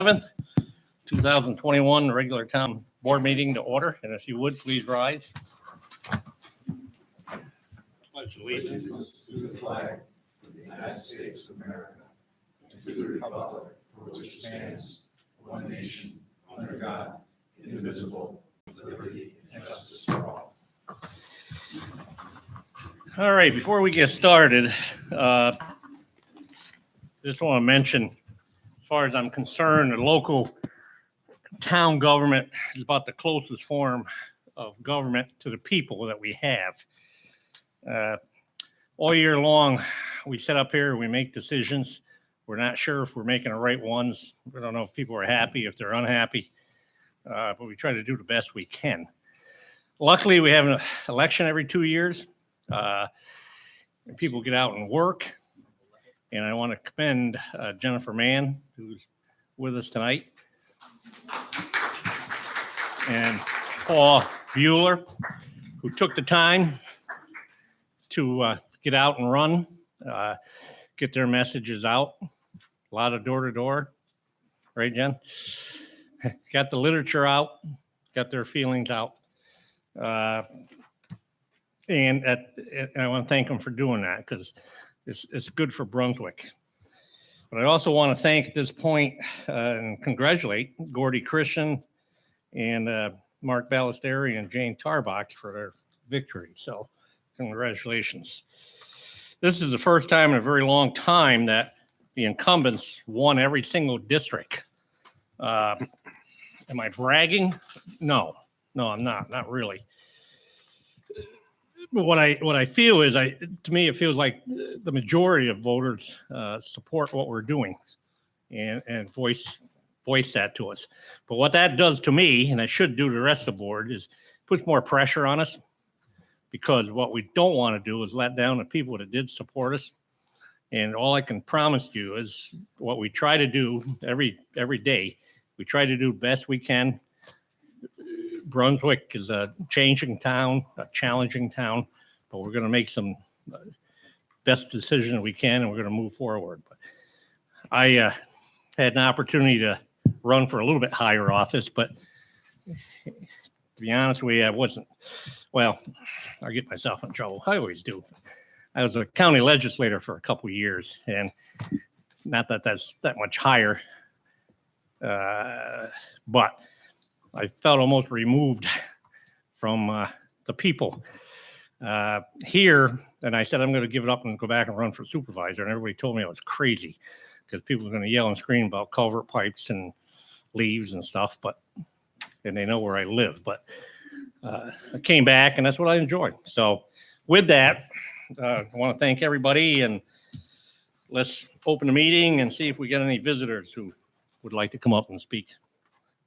7th, 2021 regular town board meeting to order. And if you would, please rise. Pledge allegiance to the flag of the United States of America, and to the republic for which it stands, one nation, under God, indivisible, with liberty and justice for all. All right, before we get started, just want to mention, as far as I'm concerned, the local town government is about the closest form of government to the people that we have. All year long, we sit up here, we make decisions. We're not sure if we're making the right ones. We don't know if people are happy, if they're unhappy, but we try to do the best we can. Luckily, we have an election every 2 years. And people get out and work. And I want to commend Jennifer Mann, who's with us tonight, and Paul Bueller, who took the time to get out and run, get their messages out. A lot of door-to-door, right, Jen? Got the literature out, got their feelings out. And I want to thank them for doing that, because it's good for Brunswick. But I also want to thank at this point and congratulate Gordy Christian and Mark Ballesteri and Jane Tarbox for their victory. So congratulations. This is the first time in a very long time that the incumbents won every single district. Am I bragging? No, I'm not really. But what I feel is, to me, it feels like the majority of voters support what we're doing and voice that to us. But what that does to me, and it should do to the rest of the board, is puts more pressure on us, because what we don't want to do is let down the people that did support us. And all I can promise you is what we try to do every day. We try to do the best we can. Brunswick is a changing town, a challenging town, but we're going to make some best decision we can, and we're going to move forward. But I had an opportunity to run for a little bit higher office, but to be honest with you, I wasn't. Well, I get myself in trouble. I always do. I was a county legislator for a couple of years, and not that that's that much higher, but I felt almost removed from the people here. And I said, I'm going to give it up and go back and run for supervisor. And everybody told me I was crazy, because people were going to yell and scream about culvert pipes and leaves and stuff. And they know where I live. But I came back, and that's what I enjoy. So with that, I want to thank everybody. And let's open the meeting and see if we get any visitors who would like to come up and speak.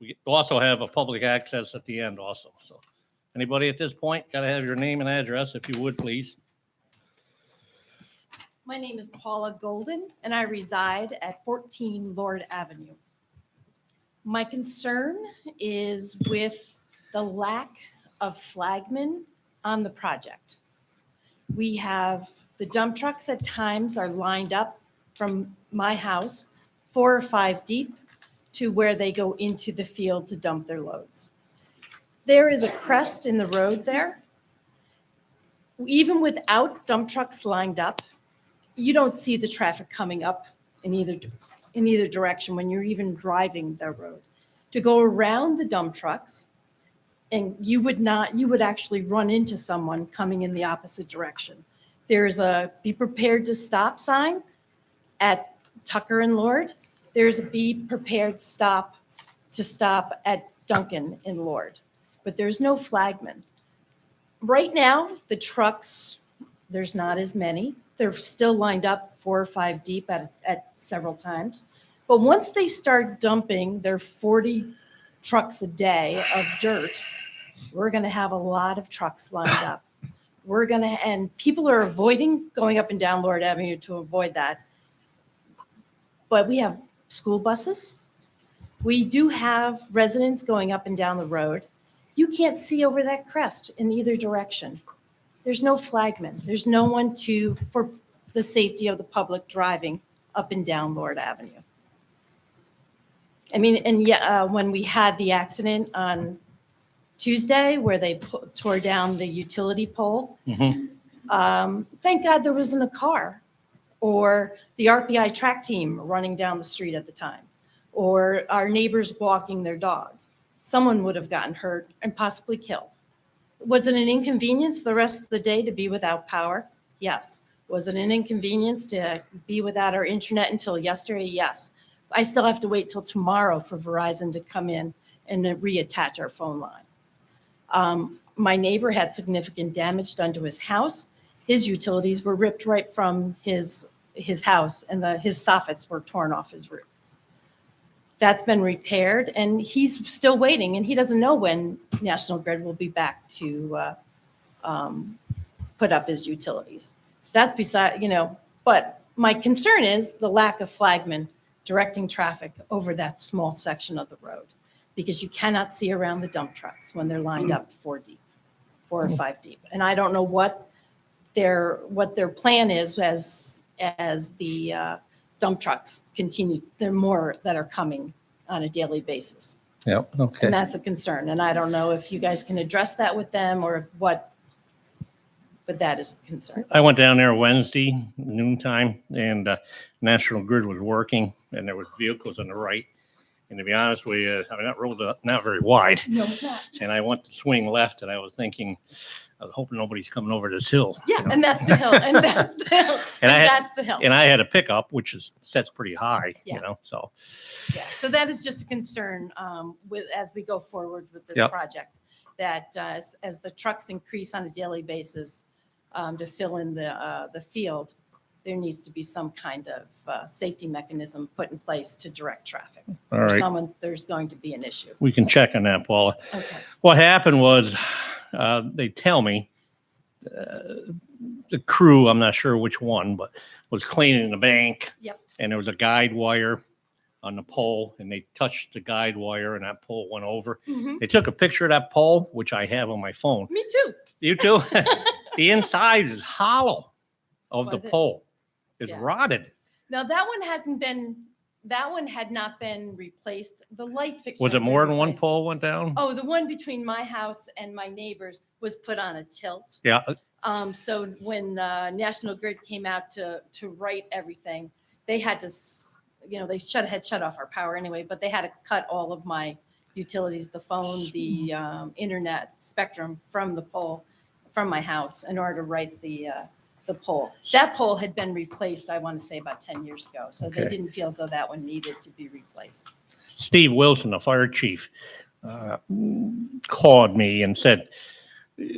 We also have a public access at the end also. So anybody at this point, got to have your name and address, if you would, please. My name is Paula Golden, and I reside at 14 Lord Avenue. My concern is with the lack of flagmen on the project. We have the dump trucks at times are lined up from my house 4 or 5 deep to where they go into the field to dump their loads. There is a crest in the road there. Even without dump trucks lined up, you don't see the traffic coming up in either direction when you're even driving the road. To go around the dump trucks, and you would actually run into someone coming in the opposite direction. There's a be prepared to stop sign at Tucker and Lord. There's a be prepared to stop at Duncan and Lord, but there's no flagman. Right now, the trucks, there's not as many. They're still lined up 4 or 5 deep at several times. But once they start dumping their 40 trucks a day of dirt, we're going to have a lot of trucks lined up. And people are avoiding going up and down Lord Avenue to avoid that. But we have school buses. We do have residents going up and down the road. You can't see over that crest in either direction. There's no flagman. There's no one for the safety of the public driving up and down Lord Avenue. I mean, and yeah, when we had the accident on Tuesday where they tore down the utility pole, Mhm. thank God there wasn't a car or the RPI track team running down the street at the time, or our neighbors walking their dog. Someone would have gotten hurt and possibly killed. Was it an inconvenience the rest of the day to be without power? Yes. Was it an inconvenience to be without our internet until yesterday? Yes. I still have to wait till tomorrow for Verizon to come in and reattach our phone line. My neighbor had significant damage done to his house. His utilities were ripped right from his house, and his soffits were torn off his roof. That's been repaired, and he's still waiting, and he doesn't know when National Grid will be back to put up his utilities. That's beside, but my concern is the lack of flagmen directing traffic over that small section of the road, because you cannot see around the dump trucks when they're lined up 4 or 5 deep. And I don't know what their plan is as the dump trucks continue. There are more that are coming on a daily basis. Yep, okay. And that's a concern. And I don't know if you guys can address that with them or what, but that is a concern. I went down there Wednesday noontime, and National Grid was working, and there was vehicles on the right. And to be honest with you, I mean, that road is not very wide. No, it's not. And I went to swing left, and I was thinking, I was hoping nobody's coming over this hill. Yeah, and that's the hill, and that's the hill, And and I had- that's the hill. And I had a pickup, which sets pretty high, Yeah. so. Yeah, so that is just a concern as we go forward with this Yep. project, that as the trucks increase on a daily basis to fill in the field, there needs to be some kind of safety mechanism put in place to direct traffic. All Or right, there's going to be an issue. we can check on that, Paula. Okay. What happened was, they tell me, the crew, I'm not sure which one, but was cleaning the bank. Yep. And there was a guide wire on the pole, and they touched the guide wire, and that pole went over. Mhm. They took a picture of that pole, which I have on my phone. Me too. You too? The inside is hollow of Was the it? pole. It's Yeah. rotted. Now, that one had not been replaced. The light fixture. Was it had been more than one replaced. pole went down? Oh, the one between my house and my neighbor's was put on a tilt. Yeah, So when National Grid came out to write everything, they had to, they had shut off our power anyway, but they had to cut all of my utilities, the phone, the internet spectrum from the pole, from my house in order to write the pole. That pole had been replaced, I want to say about 10 years ago. So they Okay. didn't feel as though that one needed to be replaced. Steve Wilson, the fire chief, called me and said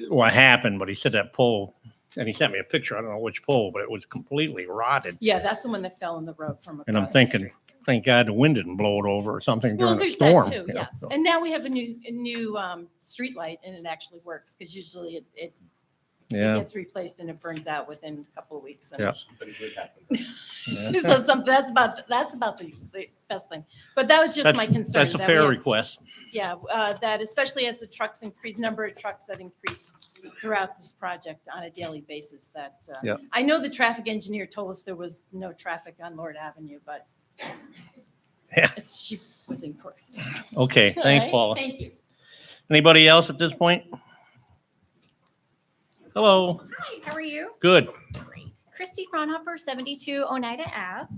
what happened, but he said that pole, and he sent me a picture. I don't know which pole, but it was completely rotted. Yeah, that's the one that fell in the road from across And I'm the thinking, street. thank God the wind didn't blow it over or something Well, during a there's storm. that too, yes. so. And now we have a new street light, and it actually works, because usually it Yeah, gets replaced and it burns out within a couple of weeks. And Yeah. yeah. So that's about the best thing. But that was just my concern. That's a that we fair have- request. Yeah, that especially as the trucks increase, number of trucks that increase throughout this project on a daily basis, that, Yeah. I know the traffic engineer told us there was no traffic on Lord Avenue, but Yeah. she was incorrect. Okay, All thanks, right, Paula. Thank you. Anybody else at this point? Hello, Hi, how are you? good. Great. Christy Fraunhofer, 72 Oneida Ave.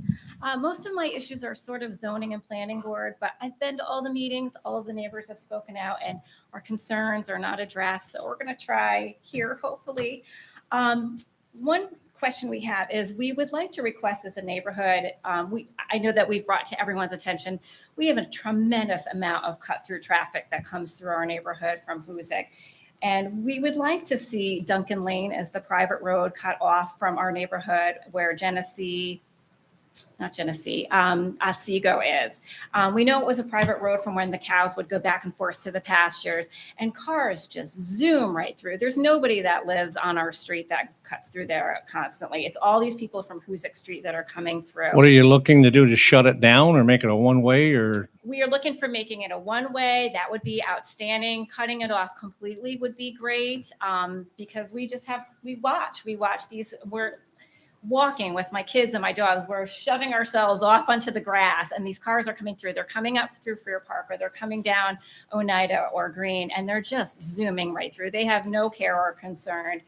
Most of my issues are sort of zoning and planning board, but I've been to all the meetings. All of the neighbors have spoken out, and our concerns are not addressed. So we're going to try here, hopefully. One question we have is we would like to request as a neighborhood, I know that we've brought to everyone's attention, we have a tremendous amount of cut through traffic that comes through our neighborhood from Hoosick. And we would like to see Duncan Lane as the private road cut off from our neighborhood where Otsego is. We know it was a private road from when the cows would go back and forth to the pastures, and cars just zoom right through. There's nobody that lives on our street that cuts through there constantly. It's all these people from Hoosick Street that are coming through. What are you looking to do, to shut it down or make it a one-way, or? We are looking for making it a one-way. That would be outstanding. Cutting it off completely would be great, because we watch these. walking with my kids and my dogs. We're shoving ourselves off onto the grass, and these cars are coming through. They're coming up through Freer Park, or they're coming down Oneida or Green, and they're just zooming right through. They have no care or concern.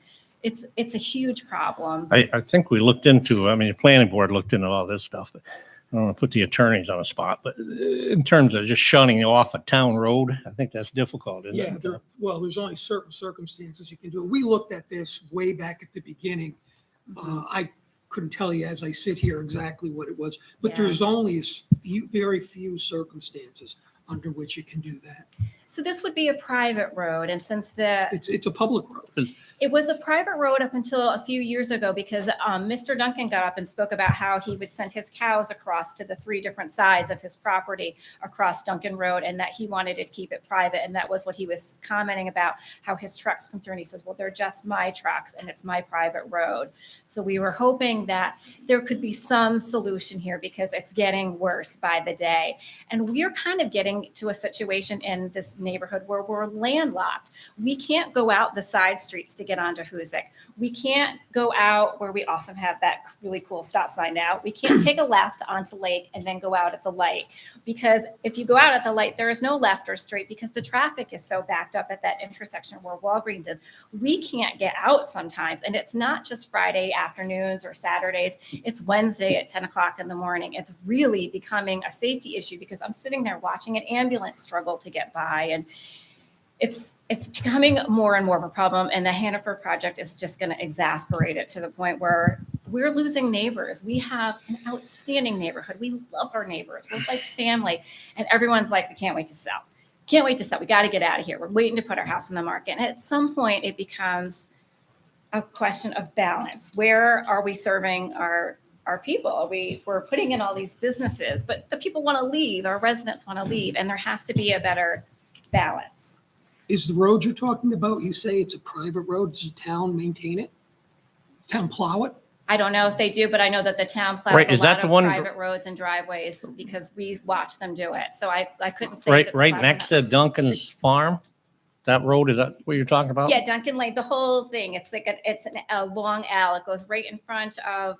It's a huge problem. I think we looked into, I mean, the planning board looked into all this stuff, but I don't want to put the attorneys on the spot, but in terms of just shunning off a town road, I think that's difficult, isn't Yeah, it? there's only certain circumstances you can do it. We looked at this way back at the beginning. I couldn't tell you as I sit here exactly what it was, but Yeah. there's only very few circumstances under which you can do that. So this would be a private road, and since It's a public road. it was a private road up until a few years ago, because Mr. Duncan got up and spoke about how he would send his cows across to the 3 different sides of his property across Duncan Road, and that he wanted to keep it private. And that was what he was commenting about, how his trucks come through. And he says, well, they're just my trucks and it's my private road. So we were hoping that there could be some solution here, because it's getting worse by the day. And we're kind of getting to a situation in this neighborhood where we're landlocked. We can't go out the side streets to get onto Hoosick. We can't go out where we also have that really cool stop sign now. We can't take a left onto Lake and then go out at the light, because if you go out at the light, there is no left or straight, because the traffic is so backed up at that intersection where Walgreens is. We can't get out sometimes. And it's not just Friday afternoons or Saturdays. It's Wednesday at 10 o'clock in the morning. It's really becoming a safety issue, because I'm sitting there watching an ambulance struggle to get by. And it's becoming more and more of a problem. And the Hannaford project is just going to exasperate it to the point where we're losing neighbors. We have an outstanding neighborhood. We love our neighbors. We're like family. And everyone's like, we can't wait to sell. Can't wait to sell. We got to get out of here. We're waiting to put our house on the market. And at some point, it becomes a question of balance. Where are we serving our people? We're putting in all these businesses, but the people want to leave. Our residents want to leave. And there has to be a better balance. Is the road you're talking about, you say it's a private road, does the town maintain it? Town plow it? I don't know if they do, but I know that the town plows Right, a is that lot the of one- private roads and driveways, because we watch them do it. So I couldn't say. if it's Right plowed or next not. to Duncan's farm? That road, is that what you're talking about? Yeah, Duncan Lane, the whole thing. It's like a long alley. It goes right in front of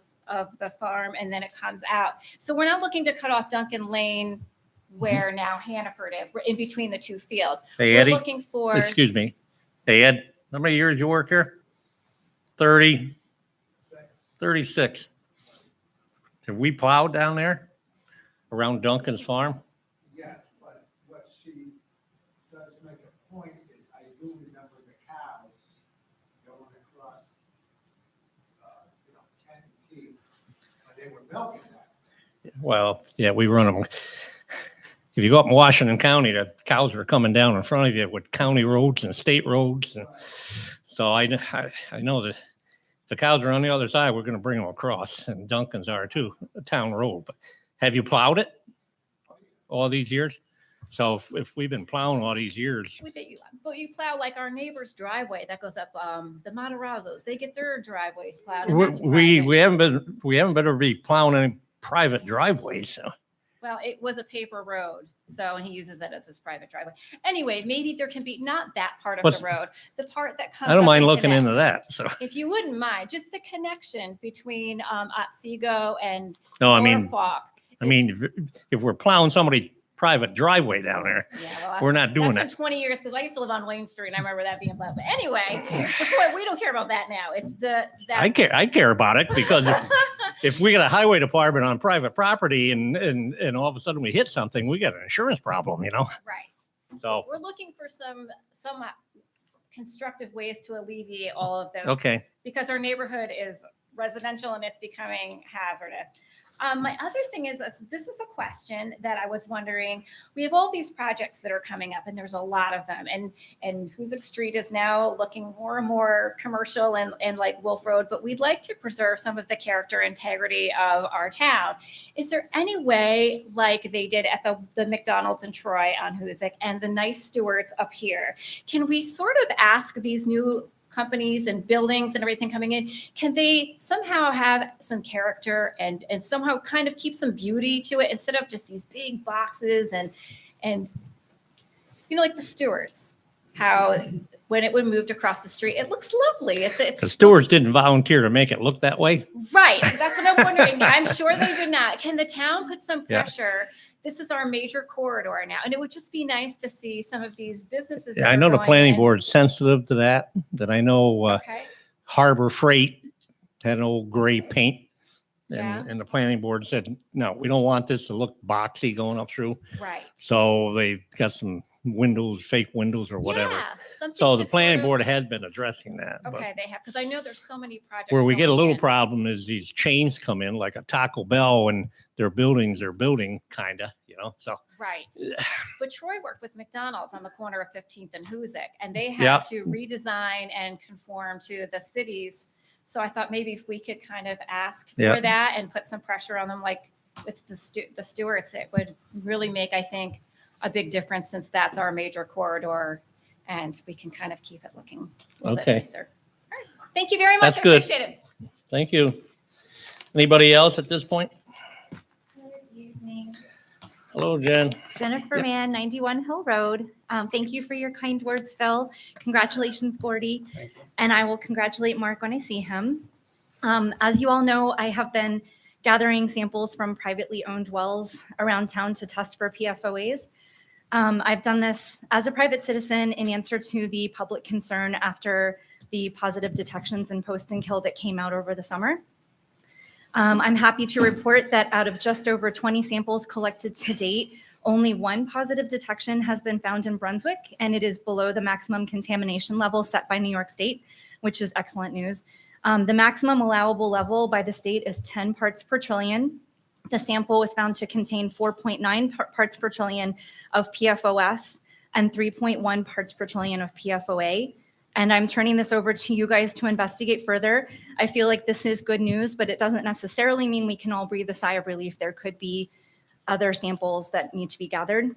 the farm, and then it comes out. So we're not looking to cut off Duncan Lane where now Hannaford is. We're in between the 2 fields. Hey, We're Eddie, looking for. excuse me. Hey, Ed, how many years you work here? 30, 36. Have we plowed down there around Duncan's farm? Yes, but what she does make a point is, I do remember the cows going across, 10 feet, but they were milking that. Well, yeah, we run them. If you go up in Washington County, the cows are coming down in front of you with county roads and state roads. And so I know that if the cows are on the other side, we're going to bring them across, and Duncan's are too, a town road. But have you plowed it all these years? So if we've been plowing all these years, But you plow like our neighbor's driveway that goes up, the Matarazzo's. They get their driveways plowed. And that's we private. we haven't been to be plowing any private driveways. So. Well, it was a paper road, so, and he uses it as his private driveway. Anyway, maybe there can be not that part of What's- the road, the part that comes. I don't up mind and looking into connects. that. So If you wouldn't mind, just the connection between Otsego and no, I mean, Norfolk. if we're plowing somebody's private driveway down there, Yeah, well, that's- we're not doing That's been that. 20 years, because I used to live on Wayne Street and I remember that being plowed. But anyway, we don't care about that now. It's that. I care about it because if we got a highway department on private property and all of a sudden we hit something, we got an insurance problem, you know? Right. So, We're looking for some constructive ways to alleviate all of those. okay. Because our neighborhood is residential and it's becoming hazardous. My other thing is this is a question that I was wondering. We have all these projects that are coming up, and there's a lot of them. And Hoosick Street is now looking more and more commercial and like Wolf Road, but we'd like to preserve some of the character integrity of our town. Is there any way, like they did at the McDonald's in Troy on Hoosick and the Nice Stewards up here, can we sort of ask these new companies and buildings and everything coming in, can they somehow have some character and somehow kind of keep some beauty to it instead of just these big boxes and like the Stewards? how when it would moved across the street, it looks lovely. It's The stewards didn't volunteer to make it look that way. right. So that's what I'm wondering. I'm sure they did not. Can the town put some Yeah. pressure? This is our major corridor now, and it would just be nice to see some of these businesses. Yeah, that I are know the going planning in. board's sensitive to that. That I know Okay. Harbor Freight had an old gray paint. Yeah. And the planning board said, no, we don't want this to look boxy going up through. Right. So they got some windows, fake windows or whatever. Yeah, something So to the planning sort of- board has been addressing that. but Okay, they have, because I know there's so many projects. Where we get a going little in. problem is these chains come in like a Taco Bell and their buildings they're building kind of, so. Right. But Troy worked with McDonald's on the corner of 15th and Hoosick, and they had Yeah. to redesign and conform to the cities. So I thought maybe if we could kind of ask Yeah. for that and put some pressure on them, like with the stewards, it would really make, I think, a big difference since that's our major corridor, and we can kind of keep it looking a little bit Okay. nicer. All right. Thank you very much. That's I good. appreciate it. Thank you. Anybody else at this point? Good evening. Hello, Jen. Jennifer Mann, 91 Hill Road. Thank you for your kind words, Phil. Congratulations, Gordy. And I will congratulate Mark when I see him. As you all know, I have been gathering samples from privately owned wells around town to test for PFOAs. I've done this as a private citizen in answer to the public concern after the positive detections in Post and Kill that came out over the summer. I'm happy to report that out of just over 20 samples collected to date, only one positive detection has been found in Brunswick, and it is below the maximum contamination level set by New York State, which is excellent news. The maximum allowable level by the state is 10 parts per trillion. The sample was found to contain 4.9 parts per trillion of PFOS and 3.1 parts per trillion of PFOA. And I'm turning this over to you guys to investigate further. I feel like this is good news, but it doesn't necessarily mean we can all breathe a sigh of relief. There could be other samples that need to be gathered.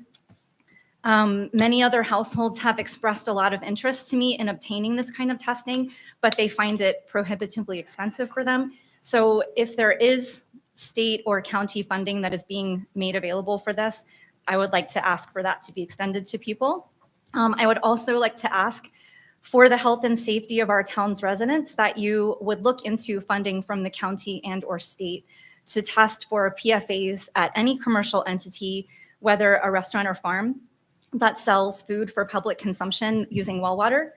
Many other households have expressed a lot of interest to me in obtaining this kind of testing, but they find it prohibitively expensive for them. So if there is state or county funding that is being made available for this, I would like to ask for that to be extended to people. I would also like to ask for the health and safety of our town's residents that you would look into funding from the county and or state to test for PFAs at any commercial entity, whether a restaurant or farm that sells food for public consumption using well water.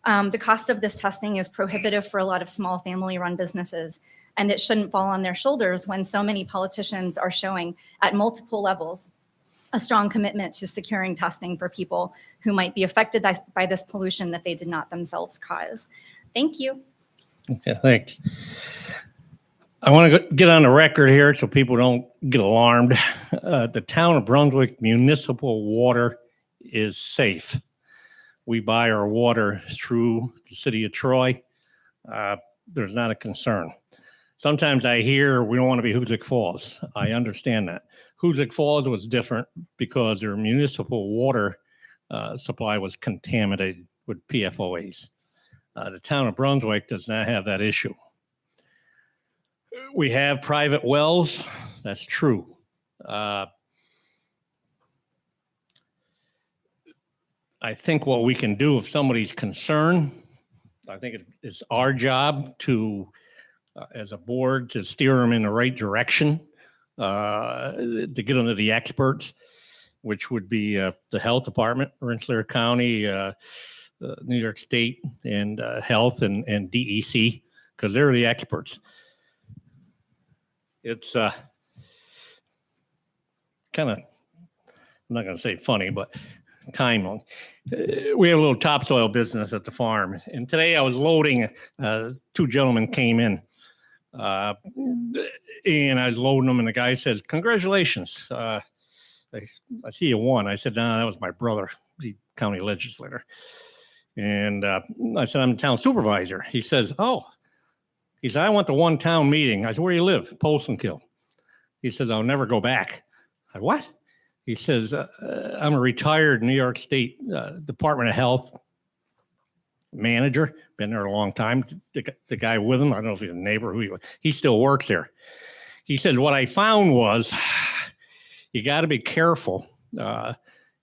The cost of this testing is prohibitive for a lot of small family-run businesses, and it shouldn't fall on their shoulders when so many politicians are showing at multiple levels a strong commitment to securing testing for people who might be affected by this pollution that they did not themselves cause. Thank you. Okay, thanks. I want to get on the record here so people don't get alarmed. The town of Brunswick municipal water is safe. We buy our water through the city of Troy. There's not a concern. Sometimes I hear we don't want to be Hoosick Falls. I understand that. Hoosick Falls was different because their municipal water supply was contaminated with PFOAs. The town of Brunswick does not have that issue. We have private wells. That's true. I think what we can do if somebody's concerned, I think it is our job to, as a board, to steer them in the right direction, to get them to the experts, which would be the health department, Rensselaer County, New York State, and health and DEC, because they're the experts. It's kind of, I'm not going to say funny, but timely. We have a little topsoil business at the farm, and today I was loading. Two gentlemen came in, and I was loading them, and the guy says, "Congratulations, I see you won." I said, "No, that was my brother, the county legislator." And I said, "I'm the town supervisor." He says, "Oh." He said, "I went to one town meeting." I said, "Where do you live?" Polsonkill. He says, "I'll never go back." I said, "What?" He says, "I'm a retired New York State Department of Health manager. Been there a long time." The guy with him, I don't know if he's a neighbor, who he was. He still works there. He said, "What I found was you got to be careful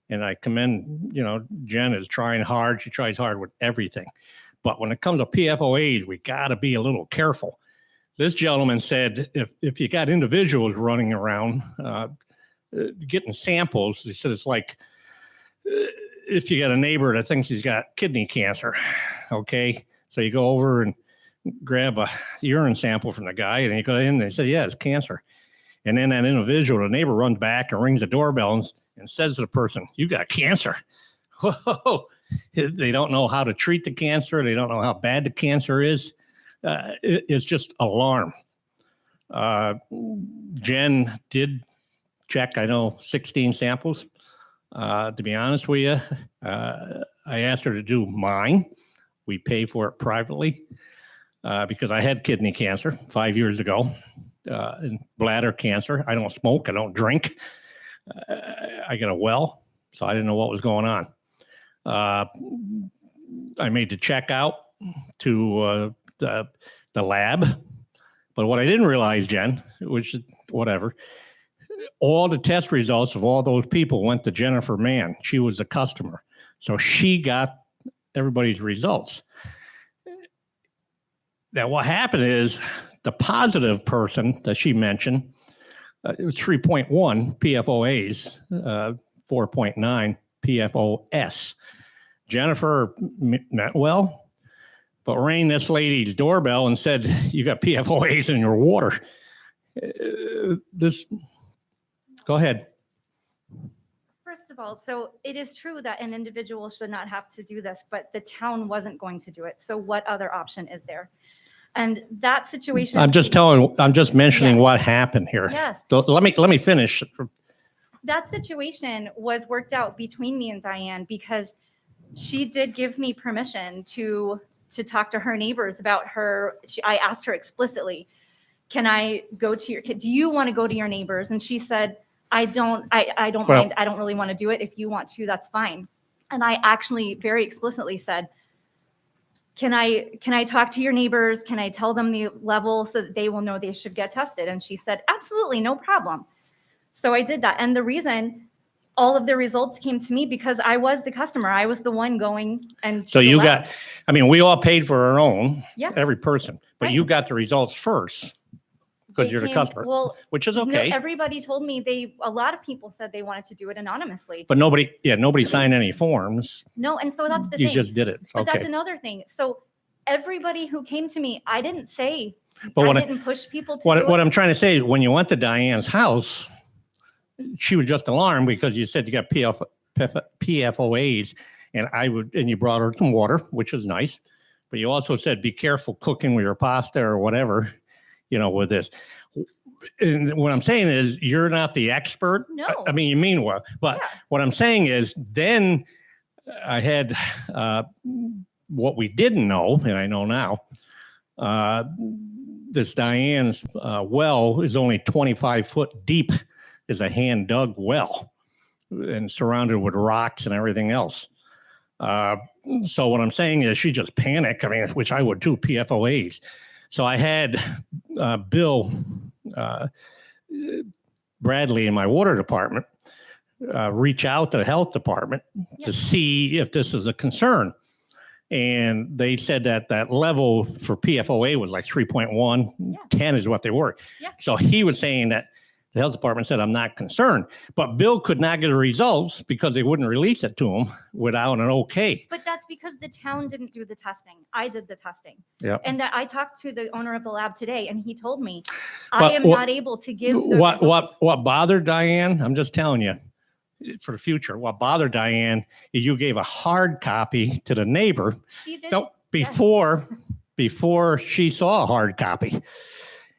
And I commend, Jen is trying hard. She tries hard with everything. But when it comes to PFOAs, we got to be a little careful. This gentleman said if you got individuals running around getting samples, he said it's like if you got a neighbor that thinks he's got kidney cancer, okay? So you go over and grab a urine sample from the guy, and you go in and they say, yeah, it's cancer. And then that individual, the neighbor, runs back and rings the doorbell and says to the person, you got cancer. Whoa. They don't know how to treat the cancer. They don't know how bad the cancer is. It's just alarm. Jen did check, 16 samples. To be honest with you, I asked her to do mine. We pay for it privately because I had kidney cancer 5 years ago and bladder cancer. I don't smoke. I don't drink. I got a well, so I didn't know what was going on. I made the check out to the lab, but what I didn't realize, Jen, which is whatever, all the test results of all those people went to Jennifer Mann. She was a customer, so she got everybody's results. Now, what happened is the positive person that she mentioned, it was 3.1 PFOAs, 4.9 PFOS. Jennifer meant well, but rang this lady's doorbell and said, you got PFOAs in your water. Go ahead. First of all, so it is true that an individual should not have to do this, but the town wasn't going to do it. So what other option is there? And that situation. I'm just mentioning Yes. what happened here. Yes. So let me finish. That situation was worked out between me and Diane because she did give me permission to talk to her neighbors about her. I asked her explicitly, can I go to your kid? Do you want to go to your neighbors? And she said, I don't mind. I don't really want to do it. If you want to, that's fine. And I actually very explicitly said, can I talk to your neighbors? Can I tell them the level so that they will know they should get tested? And she said, absolutely, no problem. So I did that. And the reason all of the results came to me because I was the customer. I was the one going and. So you got, we all paid for our own, Yes. every person, but Right. you got the results first because They you're the came- customer, Well, which is no, okay. everybody told me a lot of people said they wanted to do it anonymously. But nobody signed any forms. No, and so that's the You thing. just did it. But that's Okay. another thing. So everybody who came to me, I didn't say, But I didn't push people to do what it. I'm trying to say, when you went to Diane's house, she was just alarmed because you said you got PFOAs, and you brought her some water, which is nice. But you also said, be careful cooking with your pasta or whatever, with this. And what I'm saying is, you're not the expert. No. I mean, you mean well, but Yeah. what I'm saying is, then I had what we didn't know, and I know now. This Diane's well is only 25 foot deep, is a hand dug well, and surrounded with rocks and everything else. So what I'm saying is, she just panicked. Which I would too, PFOAs. So I had Bill Bradley in my water department reach out to the health department to see if this is a concern. And they said that level for PFOA was like 3.1, 10 is what they were. Yeah. So he was saying that the health department said, I'm not concerned. But Bill could not get the results because they wouldn't release it to him without an okay. But that's because the town didn't do the testing. I did the testing. Yep. And that I talked to the owner of the lab today, and he told me, But I am not able to give the results. What bothered Diane, I'm just telling you, for the future, what bothered Diane is you gave a hard copy to the neighbor She did. before she saw a hard copy.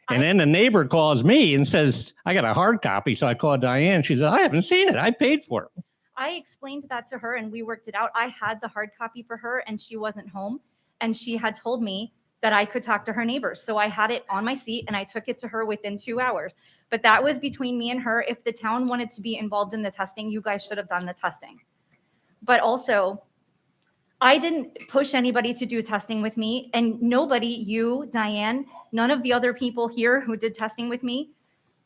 And then the neighbor calls me and says, I got a hard copy. So I called Diane. She said, I haven't seen it. I paid for it. I explained that to her and we worked it out. I had the hard copy for her and she wasn't home. And she had told me that I could talk to her neighbors. So I had it on my seat and I took it to her within 2 hours. But that was between me and her. If the town wanted to be involved in the testing, you guys should have done the testing. But also, I didn't push anybody to do testing with me, and nobody, you, Diane, none of the other people here who did testing with me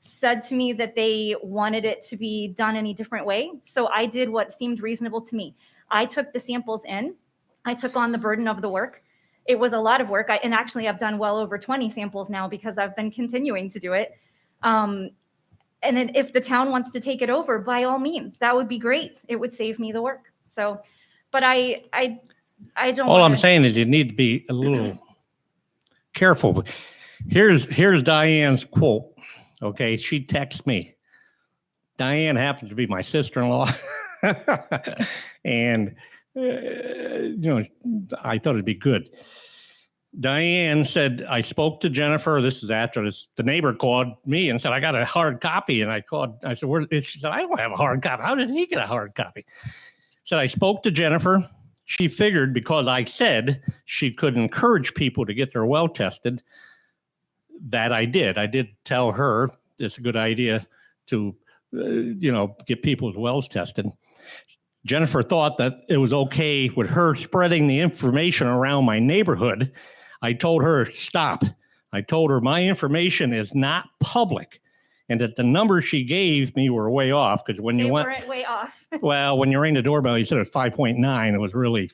said to me that they wanted it to be done any different way. So I did what seemed reasonable to me. I took the samples in. I took on the burden of the work. It was a lot of work. And actually I've done well over 20 samples now because I've been continuing to do it. And then if the town wants to take it over, by all means, that would be great. It would save me the work. So, but I don't. All I'm wanna- saying is you need to be a little careful. Here's Diane's quote. Okay, she texts me. Diane happens to be my sister-in-law. And, I thought it'd be good. Diane said, I spoke to Jennifer. This is after this. The neighbor called me and said, I got a hard copy. And I said, where? She said, I don't have a hard copy. How did he get a hard copy? Said, I spoke to Jennifer. She figured because I said she could encourage people to get their well tested, that I did. I did tell her it's a good idea to, get people's wells tested. Jennifer thought that it was okay with her spreading the information around my neighborhood. I told her, stop. I told her my information is not public and that the numbers she gave me were way off because when you They went, weren't way off. well, when you rang the doorbell, you said it was 5.9. It was really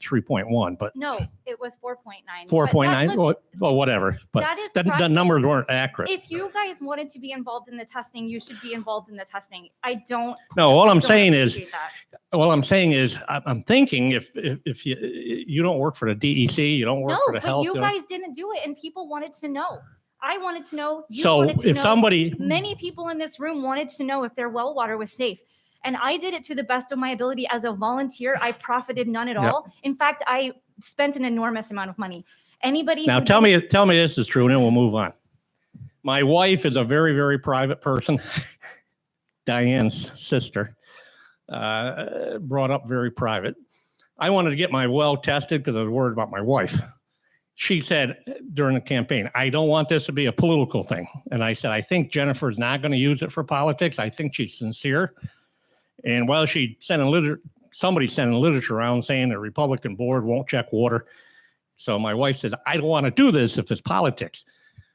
3.1, but No, it was 4.9. 4.9, well, whatever. But that is the practice. numbers weren't accurate. If you guys wanted to be involved in the testing, you should be involved in the testing. I don't. No, all I I'm don't saying is, appreciate that. all I'm saying is, I'm thinking if you don't work for the DEC, you don't work No, for the but health. you guys didn't do it, and people wanted to know. I wanted to know. You So wanted to if know. somebody, Many people in this room wanted to know if their well water was safe. And I did it to the best of my ability as a volunteer. I profited none at Yep. all. In fact, I spent an enormous amount of money. Anybody now who tell did- me this is true and then we'll move on. My wife is a very, very private person. Diane's sister, brought up very private. I wanted to get my well tested because I was worried about my wife. She said during the campaign, I don't want this to be a political thing. And I said, I think Jennifer's not going to use it for politics. I think she's sincere. And while she somebody sending literature around saying the Republican board won't check water. So my wife says, I don't want to do this if it's politics.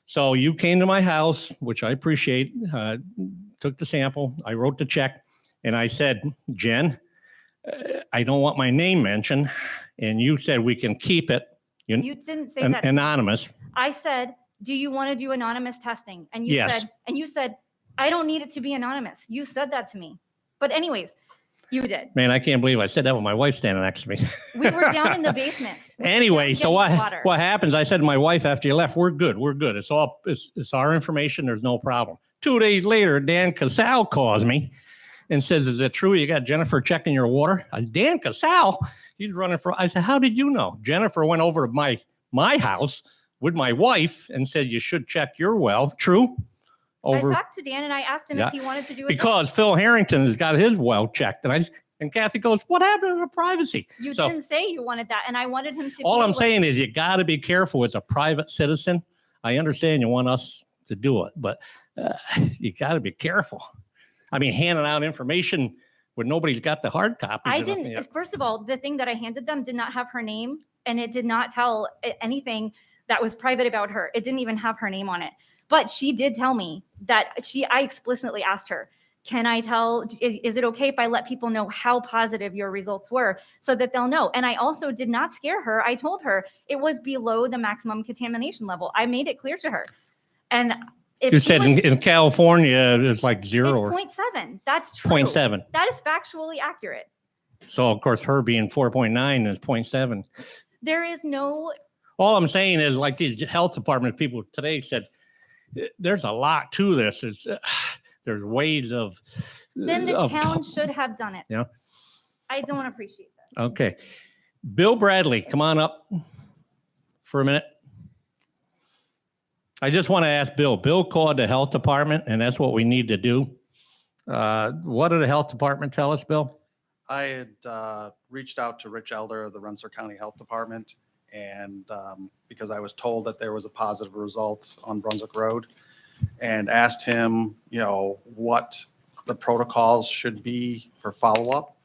So you came to my house, which I appreciate, took the sample, I wrote the check, and I said, Jen, I don't want my name mentioned. And you said we can keep it You didn't say that. anonymous. I said, do you want to do anonymous testing? And Yes. you said, I don't need it to be anonymous. You said that to me. But anyways, you did. Man, I can't believe I said that with my wife standing next to me. We were down in the basement. We were Anyway, down so getting what water. what happens? I said to my wife after you left, we're good. It's our information. There's no problem. 2 days later, Dan Casal calls me and says, is it true you got Jennifer checking your water? I said, Dan Casal? He's running for, I said, how did you know? Jennifer went over to my house with my wife and said, you should check your well. True? I talked to Dan and I asked him Yeah. if he wanted to do it. Because Phil Harrington has got his well checked. And Kathy goes, what happened to the privacy? You So- didn't say you wanted that, and I wanted him to. All be I'm able- saying is you got to be careful as a private citizen. I understand you want us to do it, but you got to be careful. I mean, handing out information when nobody's got the hard copies. I or nothing didn't. yet. First of all, the thing that I handed them did not have her name, and it did not tell anything that was private about her. It didn't even have her name on it. But she did tell me that I explicitly asked her, can I tell, is it okay if I let people know how positive your results were so that they'll know? And I also did not scare her. I told her it was below the maximum contamination level. I made it clear to her. And if You she said was- in California, it's like 0 or it's 0.7. That's true. 0.7. That is factually accurate. So of course, her being 4.9 is 0.7. There is no, All I'm saying is like these health department people today said, there's a lot to this. There's ways of. then the of- town should have done it. Yeah. I don't appreciate that. Okay. Bill Bradley, come on up for a minute. I just want to ask Bill. Bill called the health department, and that's what we need to do. What did the health department tell us, Bill? I had reached out to Rich Elder of the Rensselaer County Health Department, and because I was told that there was a positive result on Brunswick Road, and asked him, what the protocols should be for follow-up.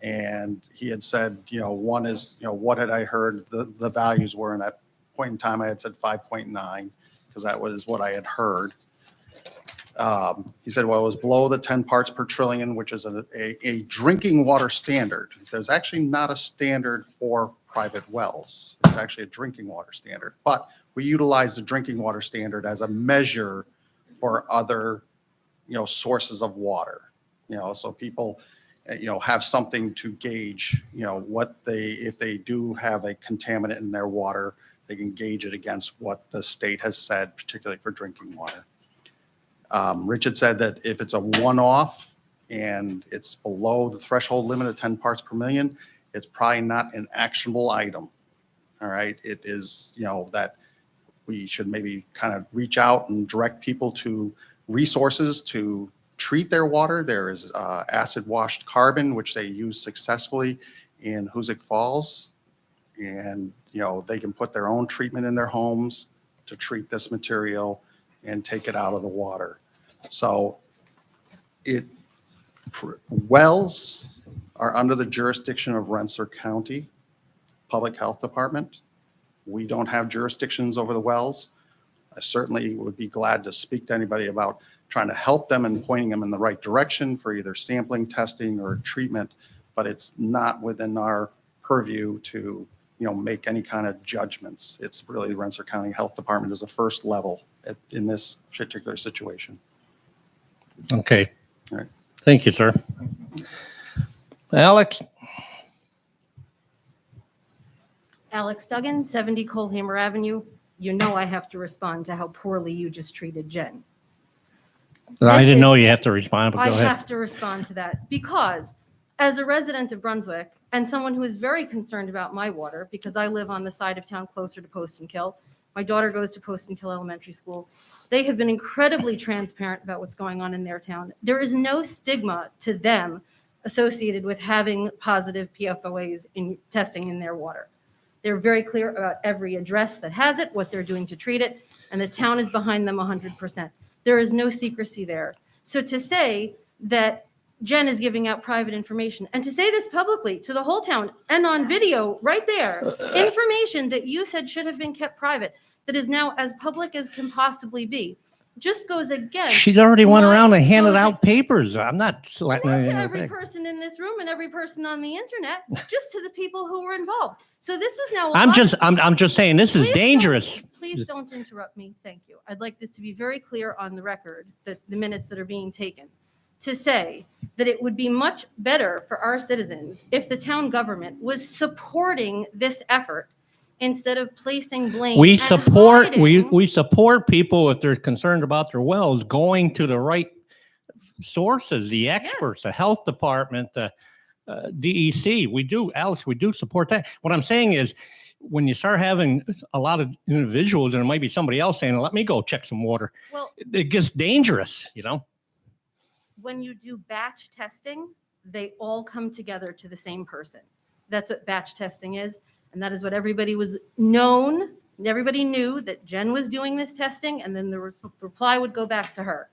And he had said, one is, what had I heard the values were, and at that point in time, I had said 5.9, because that was what I had heard. He said, well, it was below the 10 parts per trillion, which is a drinking water standard. There's actually not a standard for private wells. It's actually a drinking water standard. But we utilize the drinking water standard as a measure for other, sources of water. So people, have something to gauge, if they do have a contaminant in their water, they can gauge it against what the state has said, particularly for drinking water. Richard said that if it's a one-off and it's below the threshold limit of 10 parts per million, it's probably not an actionable item. All right. It is, that we should maybe kind of reach out and direct people to resources to treat their water. There is acid washed carbon, which they use successfully in Hoosick Falls. And, they can put their own treatment in their homes to treat this material and take it out of the water. So wells are under the jurisdiction of Rensselaer County Public Health Department. We don't have jurisdictions over the wells. I certainly would be glad to speak to anybody about trying to help them and pointing them in the right direction for either sampling, testing, or treatment, but it's not within our purview to make any kind of judgments. It's really the Rensselaer County Health Department is the first level in this particular situation. Okay. All right. Thank you, sir. Alex? Alex Duggan, 70 Coalhammer Avenue. You know I have to respond to how poorly you just treated Jen. I didn't is- know you have to respond, but I go ahead. have to respond to that because as a resident of Brunswick and someone who is very concerned about my water, because I live on the side of town closer to Post and Kill, my daughter goes to Post and Kill Elementary School. They have been incredibly transparent about what's going on in their town. There is no stigma to them associated with having positive PFOAs in testing in their water. They're very clear about every address that has it, what they're doing to treat it, and the town is behind them 100%. There is no secrecy there. So to say that Jen is giving out private information, and to say this publicly to the whole town and on video right there, information that you said should have been kept private, that is now as public as can possibly be, just goes against. She's already went my- around and handed goes out papers. I'm not letting not to anything every back. person in this room and every person on the internet, just to the people who were involved. So this is now. a I'm lot- just saying this is Please dangerous. Please don't interrupt me. Thank you. I'd like this to be very clear on the record, that the minutes that are being taken, to say that it would be much better for our citizens if the town government was supporting this effort instead of placing blame. We and support, hiding. we support people if they're concerned about their wells, going to the right sources, the experts, the health department, the DEC. We do, Alex, we do support that. What I'm saying is, when you start having a lot of individuals, and it might be somebody else saying, let me go check some water, Well, it gets dangerous, when you do batch testing, they all come together to the same person. That's what batch testing is. And that is what everybody was known. Everybody knew that Jen was doing this testing, and then the reply would go back to her.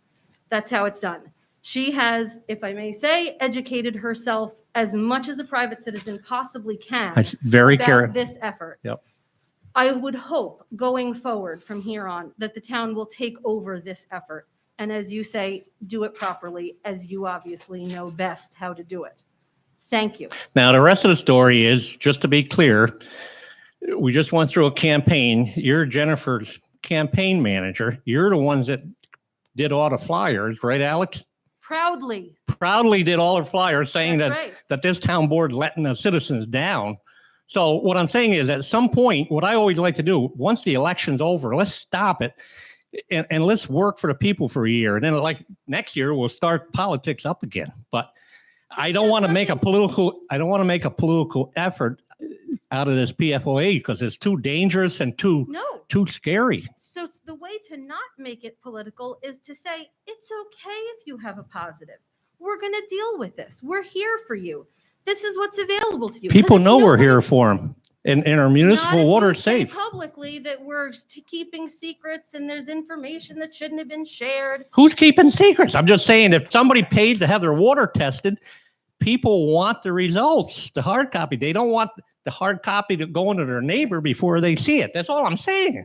That's how it's done. She has, if I may say, educated herself as much as a private citizen possibly can I very about care. this effort. Yep. I would hope going forward from here on that the town will take over this effort. And as you say, do it properly, as you obviously know best how to do it. Thank you. Now, the rest of the story is, just to be clear, we just went through a campaign. You're Jennifer's campaign manager. You're the ones that did all the flyers, right, Alex? Proudly. Proudly did all the flyers saying That's that, right. that this town board letting the citizens down. So what I'm saying is, at some point, what I always like to do, once the election's over, let's stop it and let's work for the people for a year. And then like next year, we'll start politics up again. But I don't want to make a political effort out of this PFOA because it's too dangerous and too No. scary. So the way to not make it political is to say, it's okay if you have a positive. We're going to deal with this. We're here for you. This is what's available to you. People Because know it's we're here nobody's- for them, and our Not municipal if water you is say safe. publicly that we're keeping secrets and there's information that shouldn't have been shared. Who's keeping secrets? I'm just saying, if somebody paid to have their water tested, people want the results, the hard copy. They don't want the hard copy to go into their neighbor before they see it. That's all I'm saying.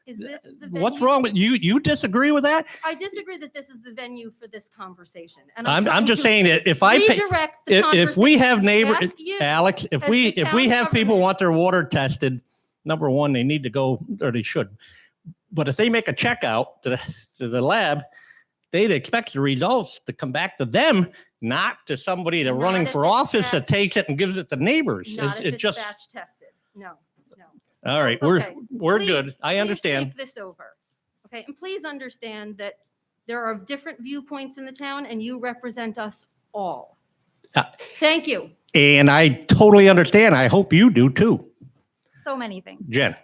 Is this the What's venue? wrong with you? You disagree with that? I disagree that this is the venue for this conversation. And I'm trying just to saying that if I pay, redirect the if we have conversation to neighbor, ask you Alex, if as we, the if we town have people government- want their water tested, number one, they need to go, or they should. But if they make a check out to the lab, they'd expect the results to come back to them, not to somebody that's Not running if for it's office that batch- takes it and gives it to neighbors. Not if It it's just, batch tested. No, no. all right, Okay, we're Please- good. I please understand. Take this over. Okay, and please understand that there are different viewpoints in the town and you represent us all. Uh, Thank you. And I totally understand. I hope you do too, So many things. Jen.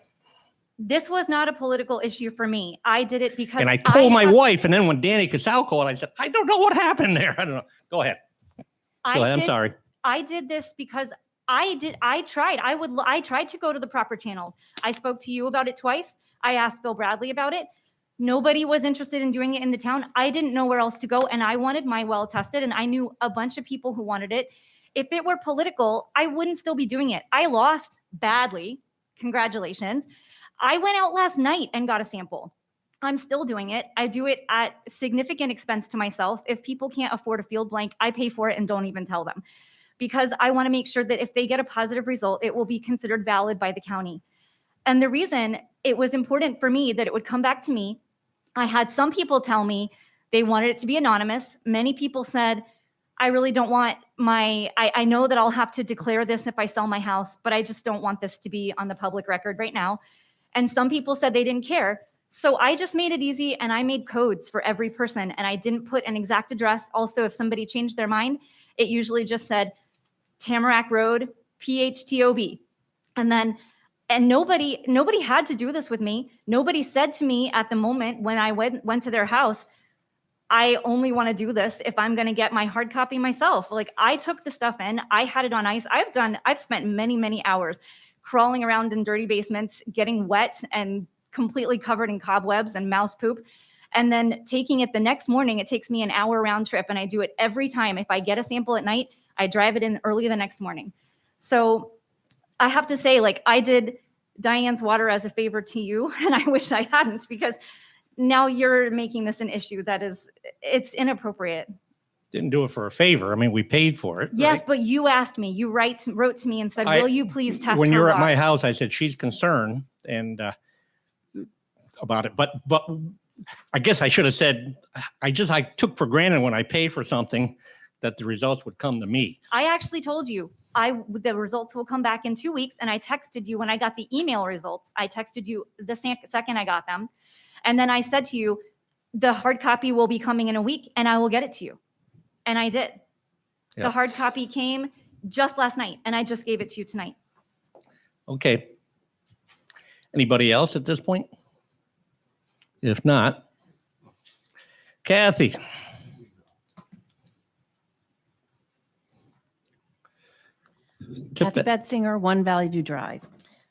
This was not a political issue for me. I did it because And I told my have- wife, and then when Danny Casal called, I said, I don't know what happened there. I don't know. Go ahead. Go ahead. I'm did- sorry. I did this because I tried to go to the proper channels. I spoke to you about it twice. I asked Bill Bradley about it. Nobody was interested in doing it in the town. I didn't know where else to go, and I wanted my well tested, and I knew a bunch of people who wanted it. If it were political, I wouldn't still be doing it. I lost badly. Congratulations. I went out last night and got a sample. I'm still doing it. I do it at significant expense to myself. If people can't afford a field blank, I pay for it and don't even tell them, because I want to make sure that if they get a positive result, it will be considered valid by the county. And the reason it was important for me that it would come back to me, I had some people tell me they wanted it to be anonymous. Many people said, I really don't want I know that I'll have to declare this if I sell my house, but I just don't want this to be on the public record right now. And some people said they didn't care. So I just made it easy, and I made codes for every person, and I didn't put an exact address. Also, if somebody changed their mind, it usually just said Tamarack Road, PHTOB. And nobody had to do this with me. Nobody said to me at the moment when I went to their house, I only want to do this if I'm going to get my hard copy myself. Like, I took the stuff in, I had it on ice. I've spent many, many hours crawling around in dirty basements, getting wet and completely covered in cobwebs and mouse poop. And then taking it the next morning, it takes me an hour round trip, and I do it every time. If I get a sample at night, I drive it in early the next morning. So I have to say, like, I did Diane's water as a favor to you, and I wish I hadn't, because now you're making this an issue that it's inappropriate. Didn't do it for a favor. I mean, we paid for it. Yes, right? but you asked me, you wrote to me and said, will you please test When her you were at my water?" house, I said, she's concerned and about it. But I guess I should have said, I took for granted when I pay for something that the results would come to me. I actually told you the results will come back in 2 weeks, and I texted you when I got the email results. I texted you the second I got them. And then I said to you, the hard copy will be coming in a week, and I will get it to you. And I did. Yeah. The hard copy came just last night, and I just gave it to you tonight. Okay. Anybody else at this point? If not, Kathy. Kathy Betzinger, One Valley View Drive.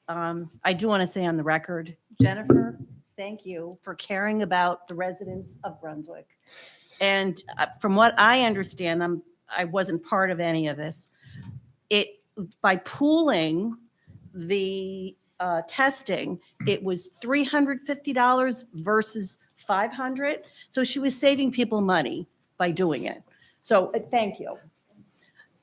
I do want to say on the record, Jennifer, thank you for caring about the residents of Brunswick. And from what I understand, I wasn't part of any of this. By pooling the testing, it was $350 versus $500. So she was saving people money by doing it. So thank you.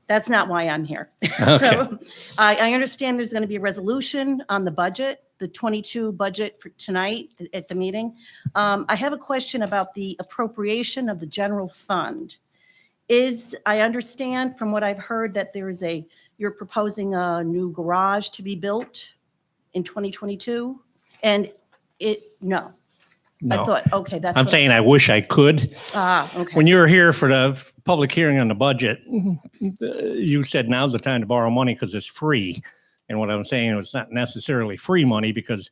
That's not why I'm here. Okay. So I understand there's going to be a resolution on the budget, the 22 budget for tonight at the meeting. I have a question about the appropriation of the general fund. I understand from what I've heard that you're proposing a new garage to be built in 2022? And no. I No, thought, okay, that's. I'm what- saying I wish I could. Okay. When you were here for the public hearing on the budget, you said now's the time to borrow money because it's free. And what I'm saying is it's not necessarily free money, because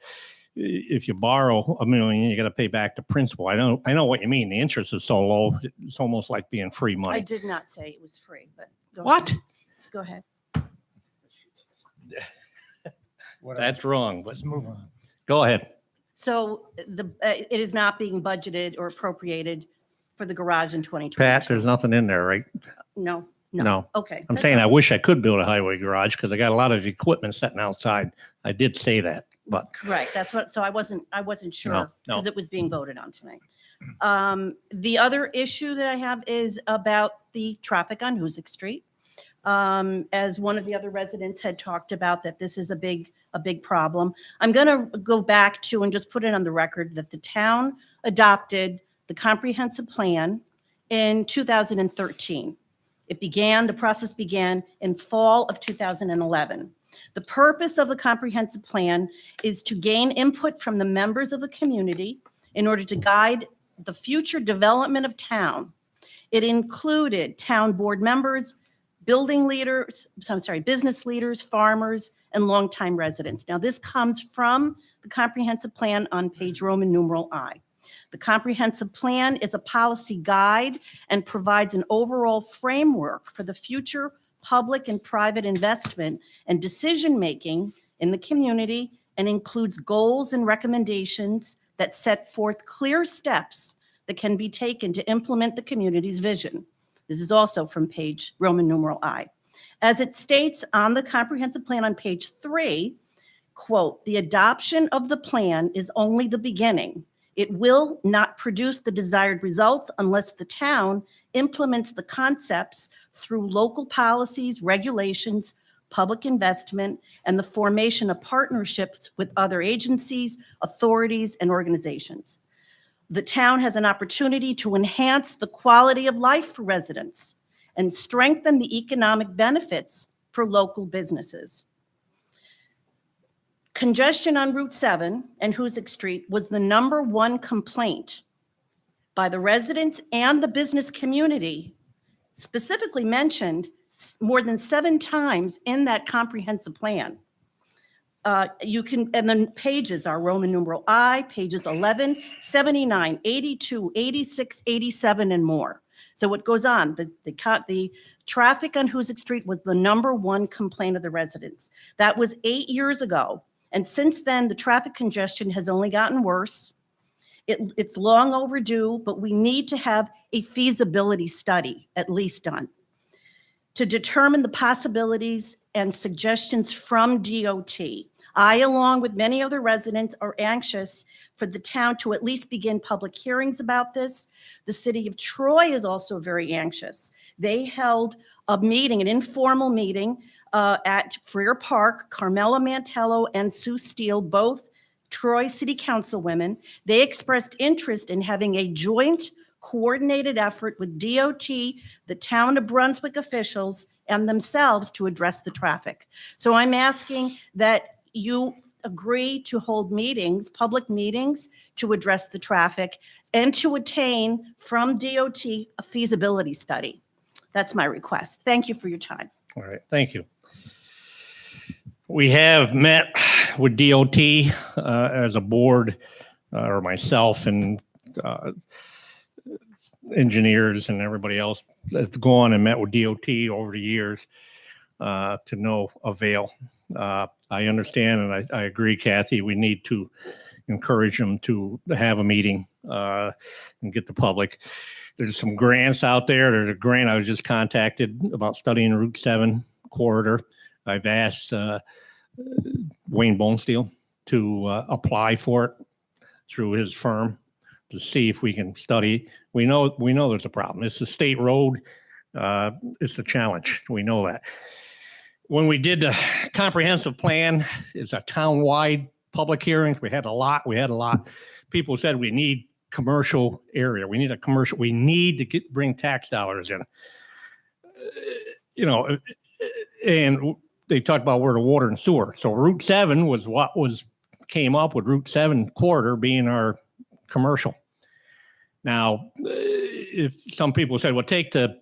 if you borrow $1 million, you got to pay back the principal. I know what you mean. The interest is so low, it's almost like being free I money. did not say it was free, but. go What? ahead. Go ahead. That's wrong, but Let's move on. go ahead. So it is not being budgeted or appropriated for the garage in 2020? Pat, there's nothing in there, right? No, No. no. Okay. I'm that's saying all. I wish I could build a highway garage because I got a lot of equipment sitting outside. I did say that. but Correct. That's what, so I wasn't sure no. because it was being voted on tonight. The other issue that I have is about the traffic on Hoosick Street. As one of the other residents had talked about, that this is a big problem. I'm going to go back to and just put it on the record that the town adopted the comprehensive plan in 2013. The process began in fall of 2011. The purpose of the comprehensive plan is to gain input from the members of the community in order to guide the future development of town. It included town board members, business leaders, farmers, and longtime residents. Now, this comes from the comprehensive plan on page Roman numeral I. The comprehensive plan is a policy guide and provides an overall framework for the future public and private investment and decision-making in the community, and includes goals and recommendations that set forth clear steps that can be taken to implement the community's vision. This is also from page Roman numeral I. As it states on the comprehensive plan on page 3, quote, "The adoption of the plan is only the beginning. It will not produce the desired results unless the town implements the concepts through local policies, regulations, public investment, and the formation of partnerships with other agencies, authorities, and organizations. The town has an opportunity to enhance the quality of life for residents and strengthen the economic benefits for local businesses." Congestion on Route 7 and Hoosick Street was the #1 complaint by the residents and the business community, specifically mentioned more than 7 times in that comprehensive plan. And the pages are Roman numeral I, pages 11, 79, 82, 86, 87, and more. So it goes on. The traffic on Hoosick Street was the #1 complaint of the residents. That was 8 years ago. And since then, the traffic congestion has only gotten worse. It's long overdue, but we need to have a feasibility study at least done to determine the possibilities and suggestions from DOT. I, along with many other residents, are anxious for the town to at least begin public hearings about this. The city of Troy is also very anxious. They held a meeting, an informal meeting at Freer Park. Carmela Mantello and Sue Steele, both Troy City Council women, they expressed interest in having a joint coordinated effort with DOT, the town of Brunswick officials, and themselves to address the traffic. So I'm asking that you agree to hold meetings, public meetings, to address the traffic and to attain from DOT a feasibility study. That's my request. Thank you for your time. All right, thank you. We have met with DOT as a board, or myself and engineers and everybody else that's gone and met with DOT over the years to no avail. I understand and I agree, Kathy, we need to encourage them to have a meeting and get the public. There's some grants out there. There's a grant I was just contacted about studying Route 7 corridor. I've asked Wayne Bonesteel to apply for it through his firm to see if we can study. We know there's a problem. It's a state road. It's a challenge. We know that. When we did the comprehensive plan, it's a town-wide public hearing. We had a lot. People said we need commercial area. We need a commercial. We need to bring tax dollars in. And they talked about where the water and sewer. So Route 7 was what came up with Route 7 corridor being our commercial. Now, if some people said, well, take the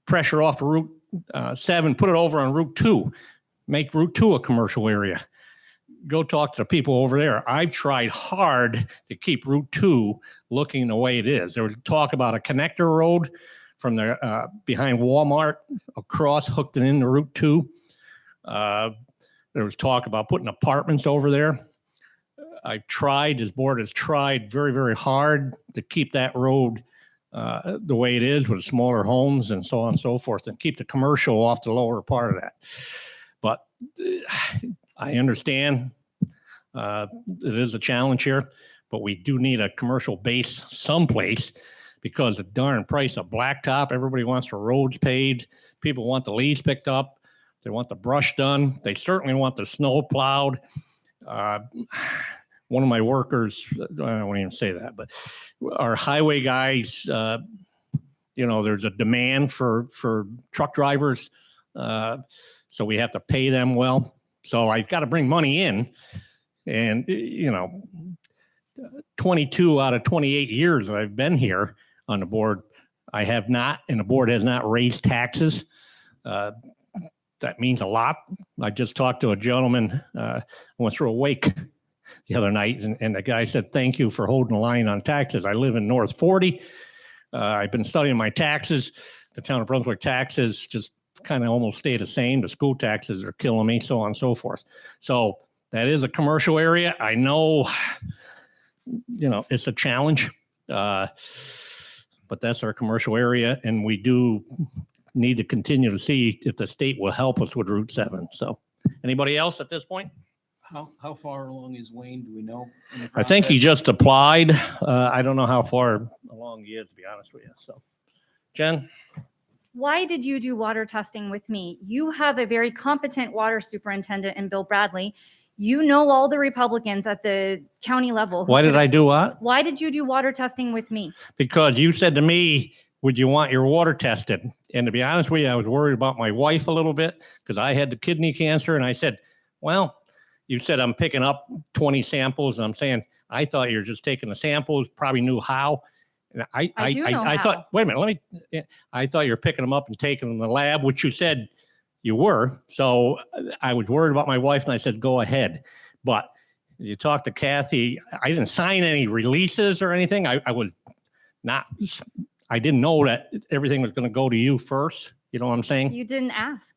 pressure off of Route 7, put it over on Route 2, make Route 2 a commercial area. Go talk to the people over there. I've tried hard to keep Route 2 looking the way it is. There was talk about a connector road from the behind Walmart across, hooked it into Route 2. There was talk about putting apartments over there. This board has tried very, very hard to keep that road the way it is with smaller homes and so on and so forth, and keep the commercial off the lower part of that. But I understand It is a challenge here, but we do need a commercial base someplace because the darn price of blacktop, everybody wants their roads paved. People want the leaves picked up. They want the brush done. They certainly want the snow plowed. One of my workers, I won't even say that, but our highway guys, there's a demand for truck drivers. So we have to pay them well. So I've got to bring money in. And, 22 out of 28 years that I've been here on the board, I have not, and the board has not raised taxes. That means a lot. I just talked to a gentleman, went through a wake the other night, and the guy said, thank you for holding the line on taxes. I live in North 40. I've been studying my taxes. The town of Brunswick taxes just kind of almost stay the same. The school taxes are killing me, so on and so forth. So that is a commercial area. I know, it's a challenge, but that's our commercial area, and we do need to continue to see if the state will help us with Route 7. So anybody else at this point? How far along is Wayne? Do we know? in the I think he process? just applied. I don't know how far along he is, to be honest with you. So, Jen? Why did you do water testing with me? You have a very competent water superintendent in Bill Bradley. You know all the Republicans at the county level. Why did I do what? Why did you do water testing with me? Because you said to me, would you want your water tested? And to be honest with you, I was worried about my wife a little bit because I had the kidney cancer. And I said, well, you said I'm picking up 20 samples. And I'm saying, I thought you were just taking the samples, probably knew how. And I do know I how. thought, wait a minute, I thought you were picking them up and taking them to the lab, which you said you were. So I was worried about my wife and I said, go ahead. But you talked to Kathy, I didn't sign any releases or anything. I didn't know that everything was going to go to you first. You know what I'm saying? You didn't ask.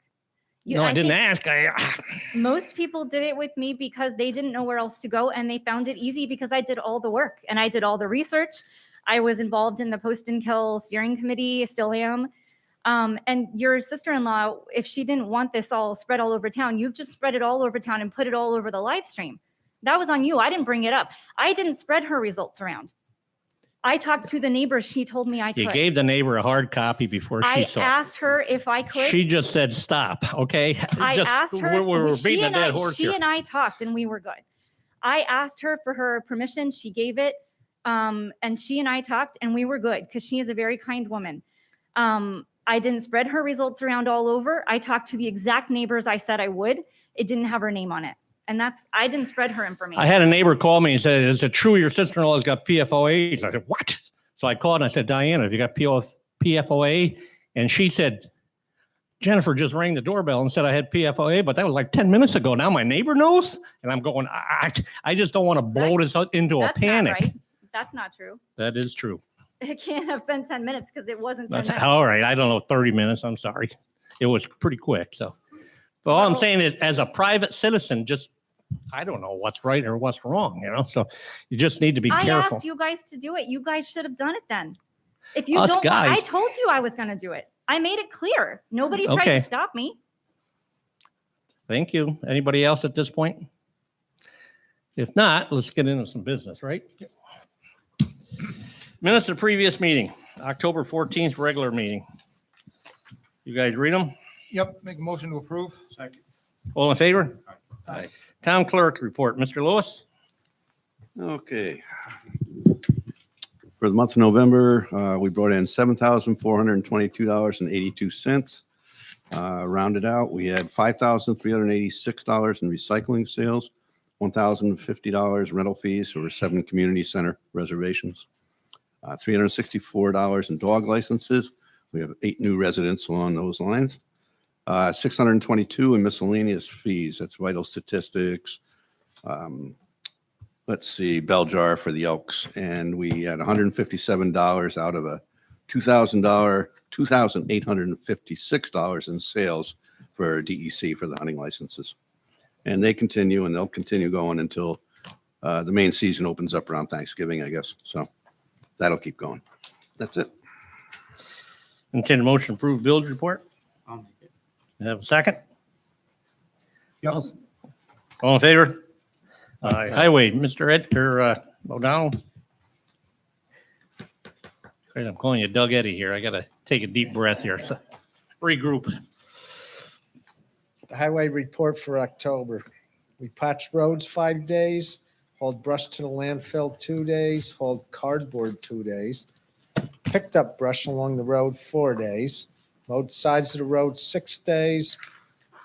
No, I didn't think ask. Most people did it with me because they didn't know where else to go, and they found it easy because I did all the work and I did all the research. I was involved in the Post and Kill steering committee, still am. And your sister-in-law, if she didn't want this all spread all over town, you've just spread it all over town and put it all over the live stream. That was on you. I didn't bring it up. I didn't spread her results around. I talked to the neighbors. She told me I could. You gave the neighbor a hard copy before she I saw it. asked her if I could. She just said, stop, okay? I Just- asked her. We're she beating a and dead I- horse She here. and I talked, and we were good. I asked her for her permission. She gave it, and she and I talked, and we were good because she is a very kind woman. I didn't spread her results around all over. I talked to the exact neighbors I said I would. It didn't have her name on it, and I didn't spread her information. I had a neighbor call me and said, is it true your sister-in-law has got PFOA? I said, what? So I called and I said, Diana, have you got PFOA? And she said, Jennifer just rang the doorbell and said I had PFOA, but that was like 10 minutes ago. Now my neighbor knows? And I'm going, I just don't want to blow this into a That's not panic. right. That's not true. That is true. It can't have been 10 minutes because it wasn't 10 That's minutes. all right. I don't know, 30 minutes. I'm sorry. It was pretty quick. So, but all I'm Well- saying is as a private citizen, just, I don't know what's right or what's wrong, So you just need to be I careful. asked you guys to do it. You guys should have done it then. If you Us don't, guys. I told you I was going to do it. I made it clear. Nobody tried Okay. to stop me. Thank you. Anybody else at this point? If not, let's get into some business, right? Minutes of previous meeting, October 14th, regular meeting. You guys read them? Yep, make a motion to approve. All in favor? Aye. Town clerk report, Mr. Lewis? Okay. For the month of November, we brought in $7,422.82. Rounded out, we had $5,386 in recycling sales, $1,050 rental fees for 7 community center reservations, $364 in dog licenses. We have 8 new residents along those lines. $622 in miscellaneous fees. That's vital statistics. Let's see, bell jar for the Elks. And we had $157 out of a $2,856 in sales for DEC for the hunting licenses. And they continue, and they'll continue going until the main season opens up around Thanksgiving, I guess. So that'll keep going. That's it. Intended motion to approve bills report? I'll make it. Have a second? Yep. All in favor? Highway, Mr. O'Donnell. I'm calling you Doug Eddy here. I got to take a deep breath here. So regroup. The highway report for October. We patched roads 5 days, hauled brush to the landfill 2 days, hauled cardboard 2 days, picked up brush along the road 4 days, mowed sides of the road 6 days,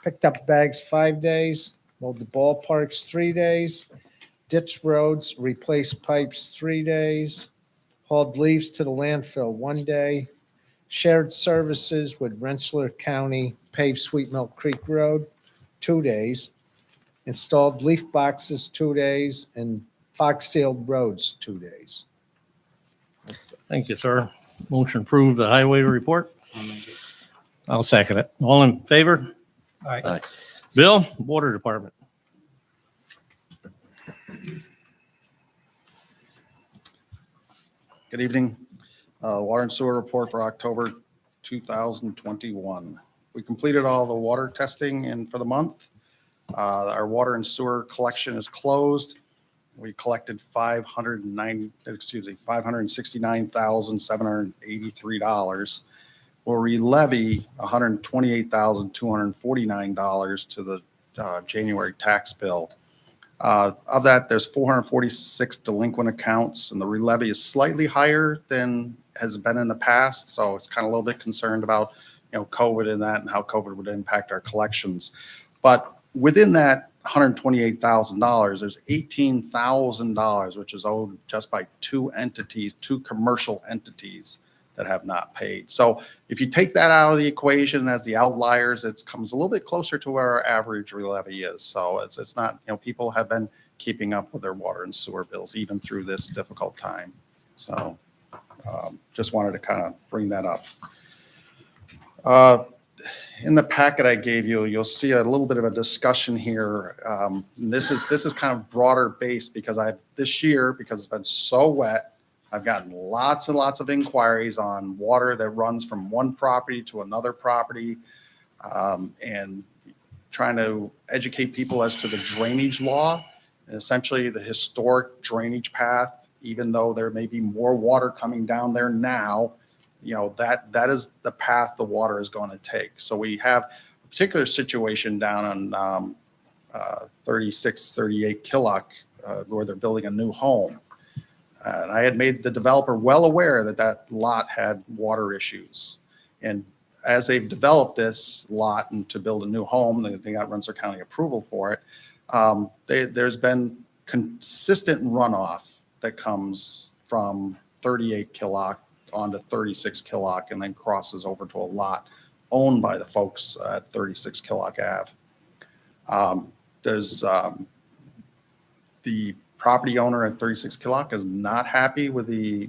picked up bags 5 days, mowed the ballparks 3 days, ditched roads, replaced pipes 3 days, hauled leaves to the landfill 1 day, shared services with Rensselaer County, paved Sweet Milk Creek Road 2 days, installed leaf boxes 2 days, and Foxfield Roads 2 days. That's it. Thank you, sir. Motion approved the highway report. I'll make it. I'll second it. All in favor? Aye. Bill, Water Department. Good evening. Water and sewer report for October 2021. We completed all the water testing and for the month. Our water and sewer collection is closed. We collected $569,783. We'll re-levy $128,249 to the January tax bill. Of that, there's 446 delinquent accounts, and the re-levy is slightly higher than has been in the past. So it's kind of a little bit concerned about, COVID and that and how COVID would impact our collections. But within that $128,000, there's $18,000, which is owed just by two commercial entities that have not paid. So if you take that out of the equation as the outliers, it comes a little bit closer to where our average re-levy is. So it's not, people have been keeping up with their water and sewer bills even through this difficult time. So just wanted to kind of bring that up. In the packet I gave you, you'll see a little bit of a discussion here. This is kind of broader based because this year, because it's been so wet, I've gotten lots and lots of inquiries on water that runs from one property to another property, and trying to educate people as to the drainage law and essentially the historic drainage path. Even though there may be more water coming down there now, that is the path the water is going to take. So we have a particular situation down on 3638 Killock, where they're building a new home. And I had made the developer well aware that lot had water issues. And as they've developed this lot and to build a new home, they got Rensselaer County approval for it. There's been consistent runoff that comes from 38 Killock onto 36 Killock and then crosses over to a lot owned by the folks at 36 Killock Ave. There's the property owner at 36 Killock is not happy with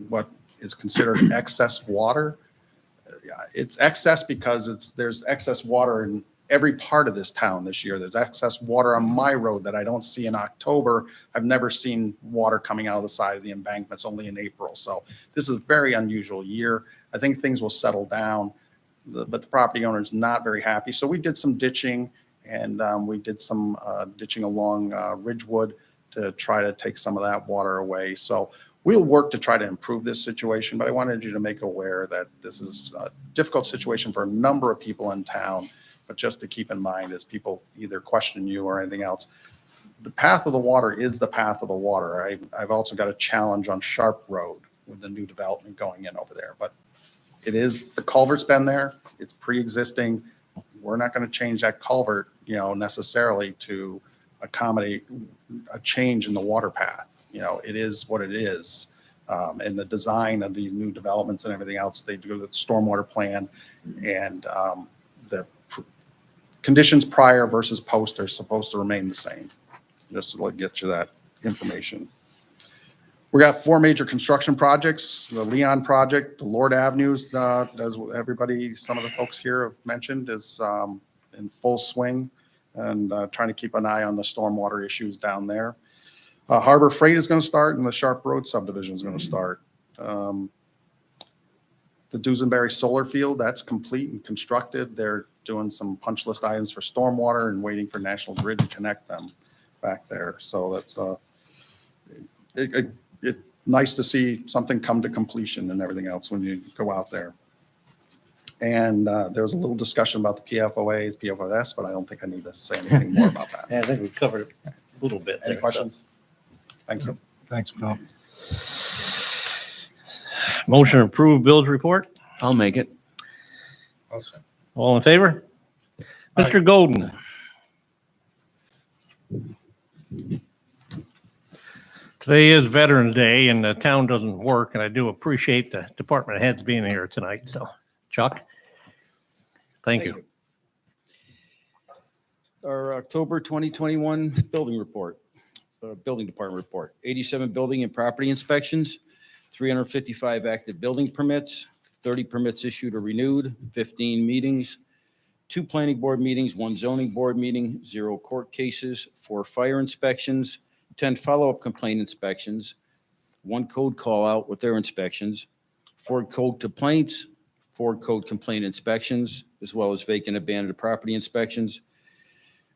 what is considered excess water. It's excess because there's excess water in every part of this town this year. There's excess water on my road that I don't see in October. I've never seen water coming out of the side of the embankments, only in April. So this is a very unusual year. I think things will settle down, but the property owner is not very happy. So we did some ditching, and we did some ditching along Ridgewood to try to take some of that water away. So we'll work to try to improve this situation, but I wanted you to make aware that this is a difficult situation for a number of people in town. But just to keep in mind as people either question you or anything else, the path of the water is the path of the water. I've also got a challenge on Sharp Road with the new development going in over there. But it is, the culvert's been there. It's pre-existing. We're not going to change that culvert, necessarily to accommodate a change in the water path. It is what it is. And the design of these new developments and everything else, they do the stormwater plan, and the conditions prior versus post are supposed to remain the same. Just to get you that information. We got 4 major construction projects. The Leon project, the Lord Avenues, as everybody, some of the folks here have mentioned, is in full swing, and trying to keep an eye on the stormwater issues down there. Harbor Freight is going to start, and the Sharp Road subdivision is going to start. The Duesenberry solar field, that's complete and constructed. They're doing some punch list items for stormwater and waiting for National Grid to connect them. back there. So that's it nice to see something come to completion and everything else when you go out there. And there was a little discussion about the PFOAs, PFOS, but I don't think I need to say anything more about that. Yeah, I think we covered it a little bit. Any there, so. questions? Thank you. Thanks, Bill. Motion to approve bills report. I'll make it. All in favor? Mr. Golden. Today is Veterans Day and the town doesn't work, and I do appreciate the department heads being here tonight. So, Chuck, thank you. Our October 2021 building report, building department report, 87 building and property inspections, 355 active building permits, 30 permits issued or renewed, 15 meetings, 2 planning board meetings, 1 zoning board meeting, 0 court cases, 4 fire inspections, 10 follow-up complaint inspections, 1 code call out with their inspections, 4 code complaints, 4 code complaint inspections, as well as vacant abandoned property inspections.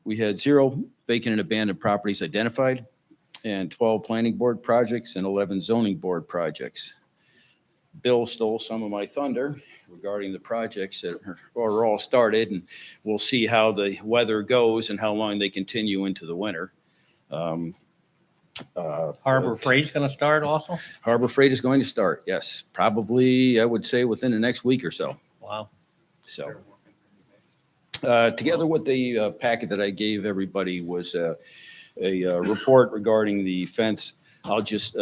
We had 0 vacant and abandoned properties identified, and 12 planning board projects and 11 zoning board projects. Bill stole some of my thunder regarding the projects that are all started, and we'll see how the weather goes and how long they continue into the winter. Harbor Freight's going to start also? Harbor Freight is going to start, yes, probably, I would say, within the next week or so. Wow. So, together with the packet that I gave everybody was a report regarding the fence. I'll just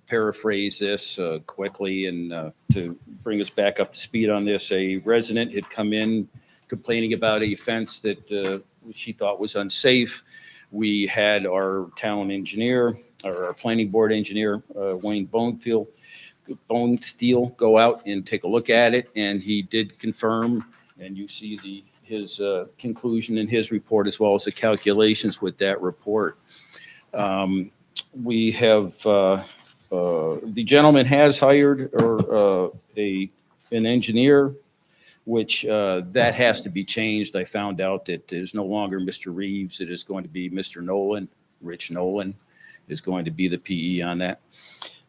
paraphrase this quickly and to bring us back up to speed on this. A resident had come in complaining about a fence that she thought was unsafe. We had our town engineer, or our planning board engineer, Wayne Bonesteel, go out and take a look at it, and he did confirm, and you see his conclusion in his report as well as the calculations with that report. We have, the gentleman has hired an engineer, which that has to be changed. I found out that there's no longer Mr. Reeves. It is going to be Mr. Nolan. Rich Nolan is going to be the PE on that.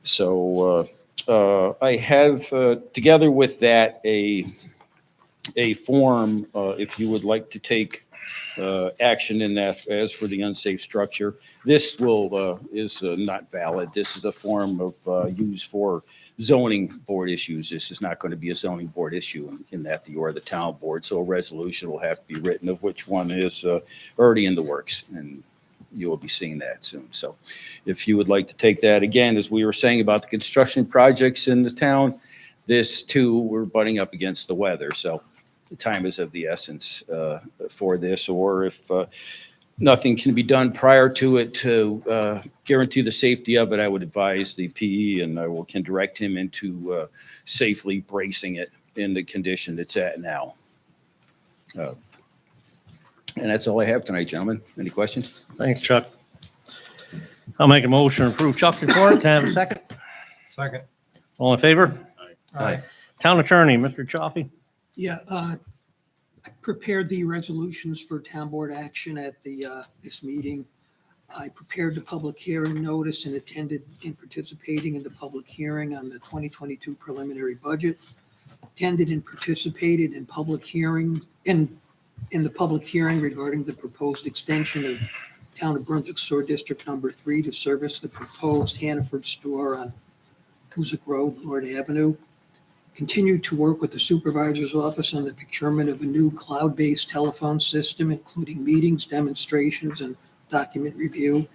So I have, together with that, a form, if you would like to take action in that as for the unsafe structure. This is not valid. This is a form of used for zoning board issues. This is not going to be a zoning board issue in that you are the town board. So a resolution will have to be written of which one is already in the works, and you will be seeing that soon. So if you would like to take that, again, as we were saying about the construction projects in the town, this too, we're butting up against the weather. So the time is of the essence for this, or if nothing can be done prior to it to guarantee the safety of it, I would advise the PE, and I can direct him into safely bracing it in the condition it's at now. And that's all I have tonight, gentlemen. Any questions? Thanks, Chuck. I'll make a motion to approve Chuck's report. Can I have a second? Second. All in favor? Aye. Town attorney, Mr. Chaffee. Yeah, I prepared the resolutions for town board action at this meeting. I prepared the public hearing notice and attended and participating in the public hearing on the 2022 preliminary budget. Attended and participated in public hearing, in the public hearing regarding the proposed extension of Town of Brunswick Sewer District Number 3 to service the proposed Hannaford store on Hoosick Road, Lord Avenue. Continued to work with the supervisor's office on the procurement of a new cloud-based telephone system, including meetings, demonstrations, and document review.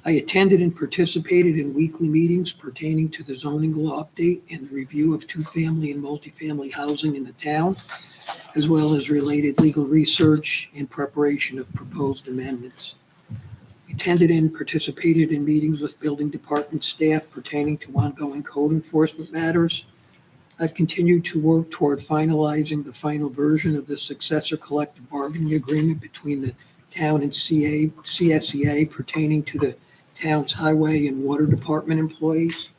I attended and participated in weekly meetings pertaining to the zoning law update and the review of 2-family and multifamily housing in the town, as well as related legal research in preparation of proposed amendments. Attended and participated in meetings with building department staff pertaining to ongoing code enforcement matters. I've continued to work toward finalizing the final version of the successor collective bargaining agreement between the town and CSEA pertaining to the town's highway and water department employees.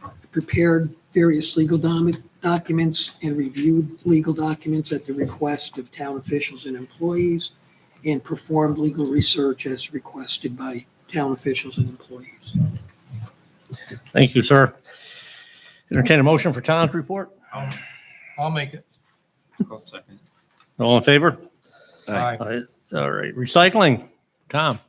I prepared various legal documents and reviewed legal documents at the request of town officials and employees, and performed legal research as requested by town officials and employees. Thank you, sir. Entertain a motion for Tom's report. I'll make it. All in favor? Aye. All right, recycling, Tom.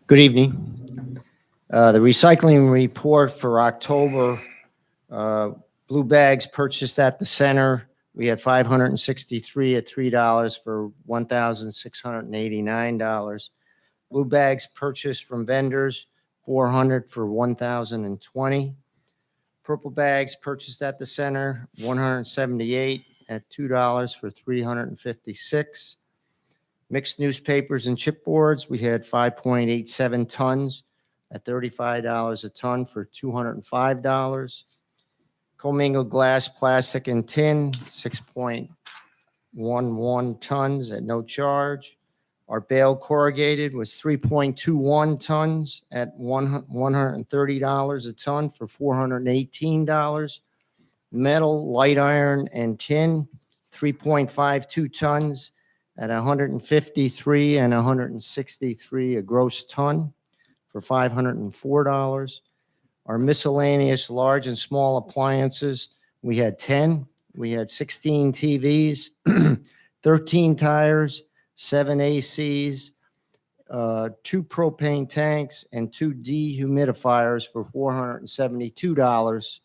Good evening. The recycling report for October, blue bags purchased at the center, we had 563 at $3 for $1,689. Blue bags purchased from vendors, 400 for 1,020. Purple bags purchased at the center, 178 at $2 for 356. Mixed newspapers and chipboards, we had 5.87 tons at $35 a ton for $205. Commingled glass, plastic, and tin, 6.11 tons at no charge. Our bale corrugated was 3.21 tons at $130 a ton for $418. Metal, light iron, and tin, 3.52 tons at 153 and 163 a gross ton for $504. Our miscellaneous large and small appliances, we had 10. We had 16 TVs, 13 tires, 7 ACs, 2 propane tanks, and 2 dehumidifiers for $472.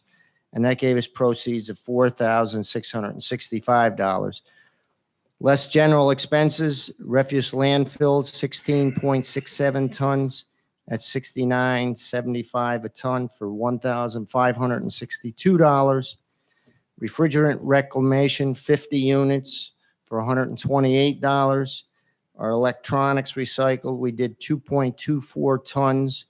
And that gave us proceeds of $4,665. Less general expenses, refuse landfill, 16.67 tons at $69.75 a ton for $1,562. Refrigerant reclamation, 50 units for $128. Our electronics recycled, we did 2.24 tons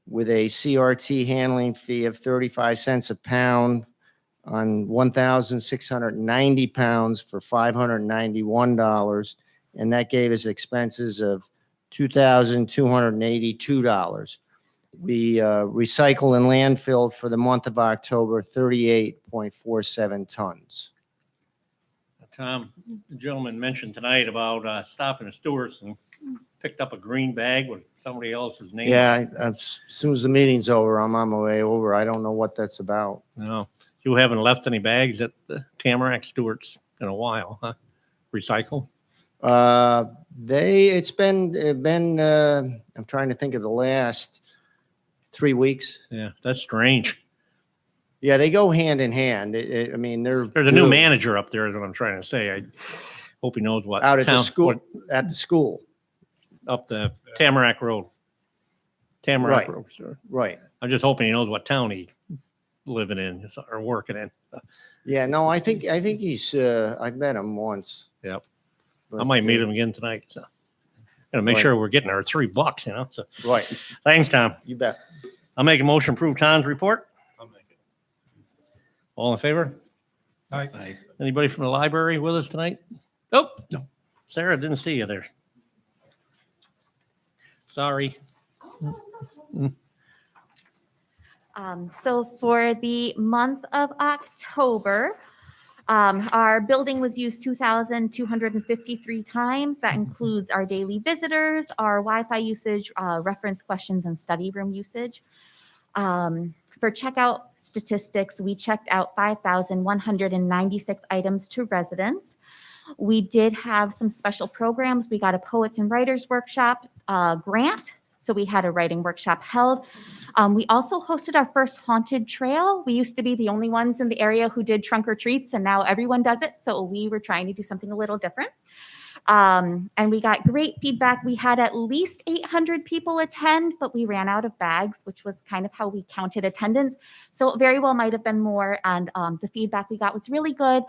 with a CRT handling fee of 35 cents a pound on 1,690 pounds for $591. And that gave us expenses of $2,282. We recycle and landfill for the month of October, 38.47 tons. Tom, the gentleman mentioned tonight about stopping at Stewart's and picked up a green bag with somebody else's name. Yeah, as soon as the meeting's over, I'm on my way over. I don't know what that's about. No, you haven't left any bags at the Tamarack Stewart's in a while, huh? Recycle? It's been I'm trying to think of the last 3 weeks. Yeah, that's strange. Yeah, they go hand in hand. I mean, There's a new manager up there is what I'm trying to say. I hope he knows what. out at the town- school, what- at the school. Up the Tamarack Road. Tamarack Right. Road, sir. Right. I'm just hoping he knows what town he's living in or working in. Yeah, no, I think he's, I've met him once. Yep. I But, might meet him again tonight, so. Gotta make Right. sure we're getting our $3, you know, so. Right, Thanks, Tom. you bet. I'll make a motion to approve Tom's report. I'll make it. All in favor? Aye. Anybody from the library with us tonight? Nope. No. Sarah, didn't see you there. Sorry. So for the month of October, our building was used 2,253 times. That includes our daily visitors, our Wi-Fi usage, reference questions, and study room usage. For checkout statistics, we checked out 5,196 items to residents. We did have some special programs. We got a Poets and Writers Workshop grant, so we had a writing workshop held. We also hosted our first haunted trail. We used to be the only ones in the area who did trunk or treats, and now everyone does it. So we were trying to do something a little different. And we got great feedback. We had at least 800 people attend, but we ran out of bags, which was kind of how we counted attendance. So it very well might have been more. And the feedback we got was really good.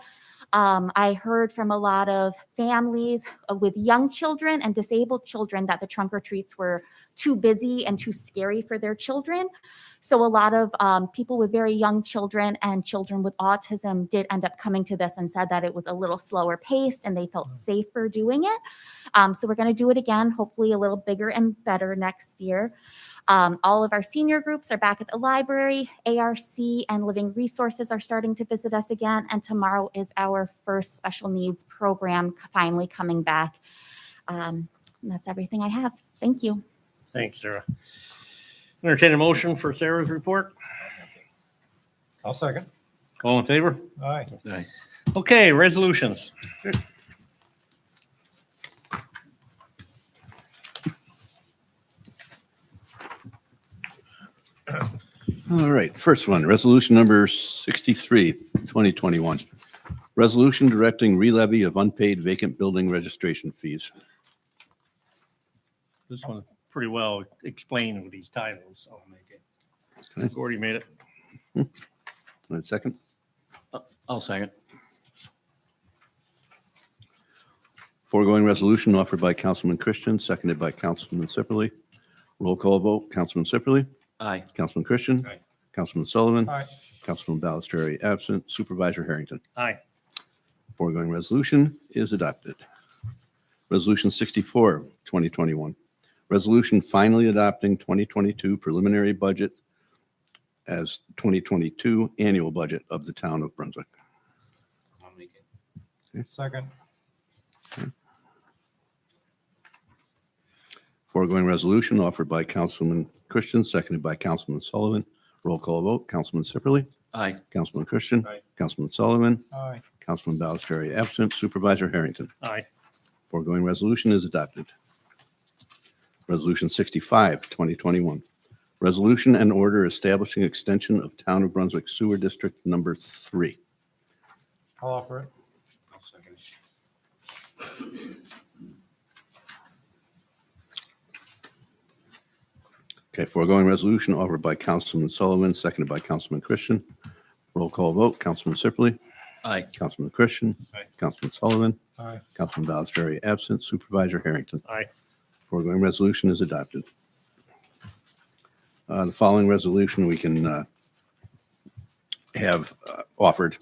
I heard from a lot of families with young children and disabled children that the trunk or treats were too busy and too scary for their children. So a lot of people with very young children and children with autism did end up coming to this and said that it was a little slower paced and they felt safer doing it. So we're going to do it again, hopefully a little bigger and better next year. All of our senior groups are back at the library. ARC and Living Resources are starting to visit us again. And tomorrow is our first special needs program finally coming back. And that's everything I have. Thank you. Thanks, Sarah. Entertain a motion for Sarah's report. I'll second. All in favor? Aye. Aye. Okay, resolutions. All right, first one, resolution number 63, 2021. Resolution directing relevy of unpaid vacant building registration fees. This one pretty well explained with these titles. So I'll make it. Okay. Gordy made it. And second, I'll second. foregoing resolution offered by Councilman Christian, seconded by Councilman Sipperly. Roll call vote, Councilman Sipperly, Aye. Councilman Christian, Aye. Councilman Sullivan, Aye. Councilman Balistrary absent, Supervisor Harrington. Aye. Foregoing resolution is adopted. Resolution 64, 2021. Resolution finally adopting 2022 preliminary budget as 2022 annual budget of the town of Brunswick. I'll make it. Second. Foregoing resolution offered by Councilman Christian, seconded by Councilman Sullivan. Roll call vote, Councilman Sipperly, Aye. Councilman Christian, Aye. Councilman Sullivan, Aye. Councilman Balistrary absent, Supervisor Harrington. Aye. Foregoing resolution is adopted. Resolution 65, 2021. Resolution and order establishing extension of Town of Brunswick Sewer District Number 3. I'll offer it. I'll second. Okay, foregoing resolution offered by Councilman Sullivan, seconded by Councilman Christian. Roll call vote, Councilman Sipperly, Aye. Councilman Christian, Aye. Councilman Sullivan, Aye. Councilman Balistrary absent, Supervisor Harrington. Aye. Foregoing resolution is adopted. The following resolution we can have offered,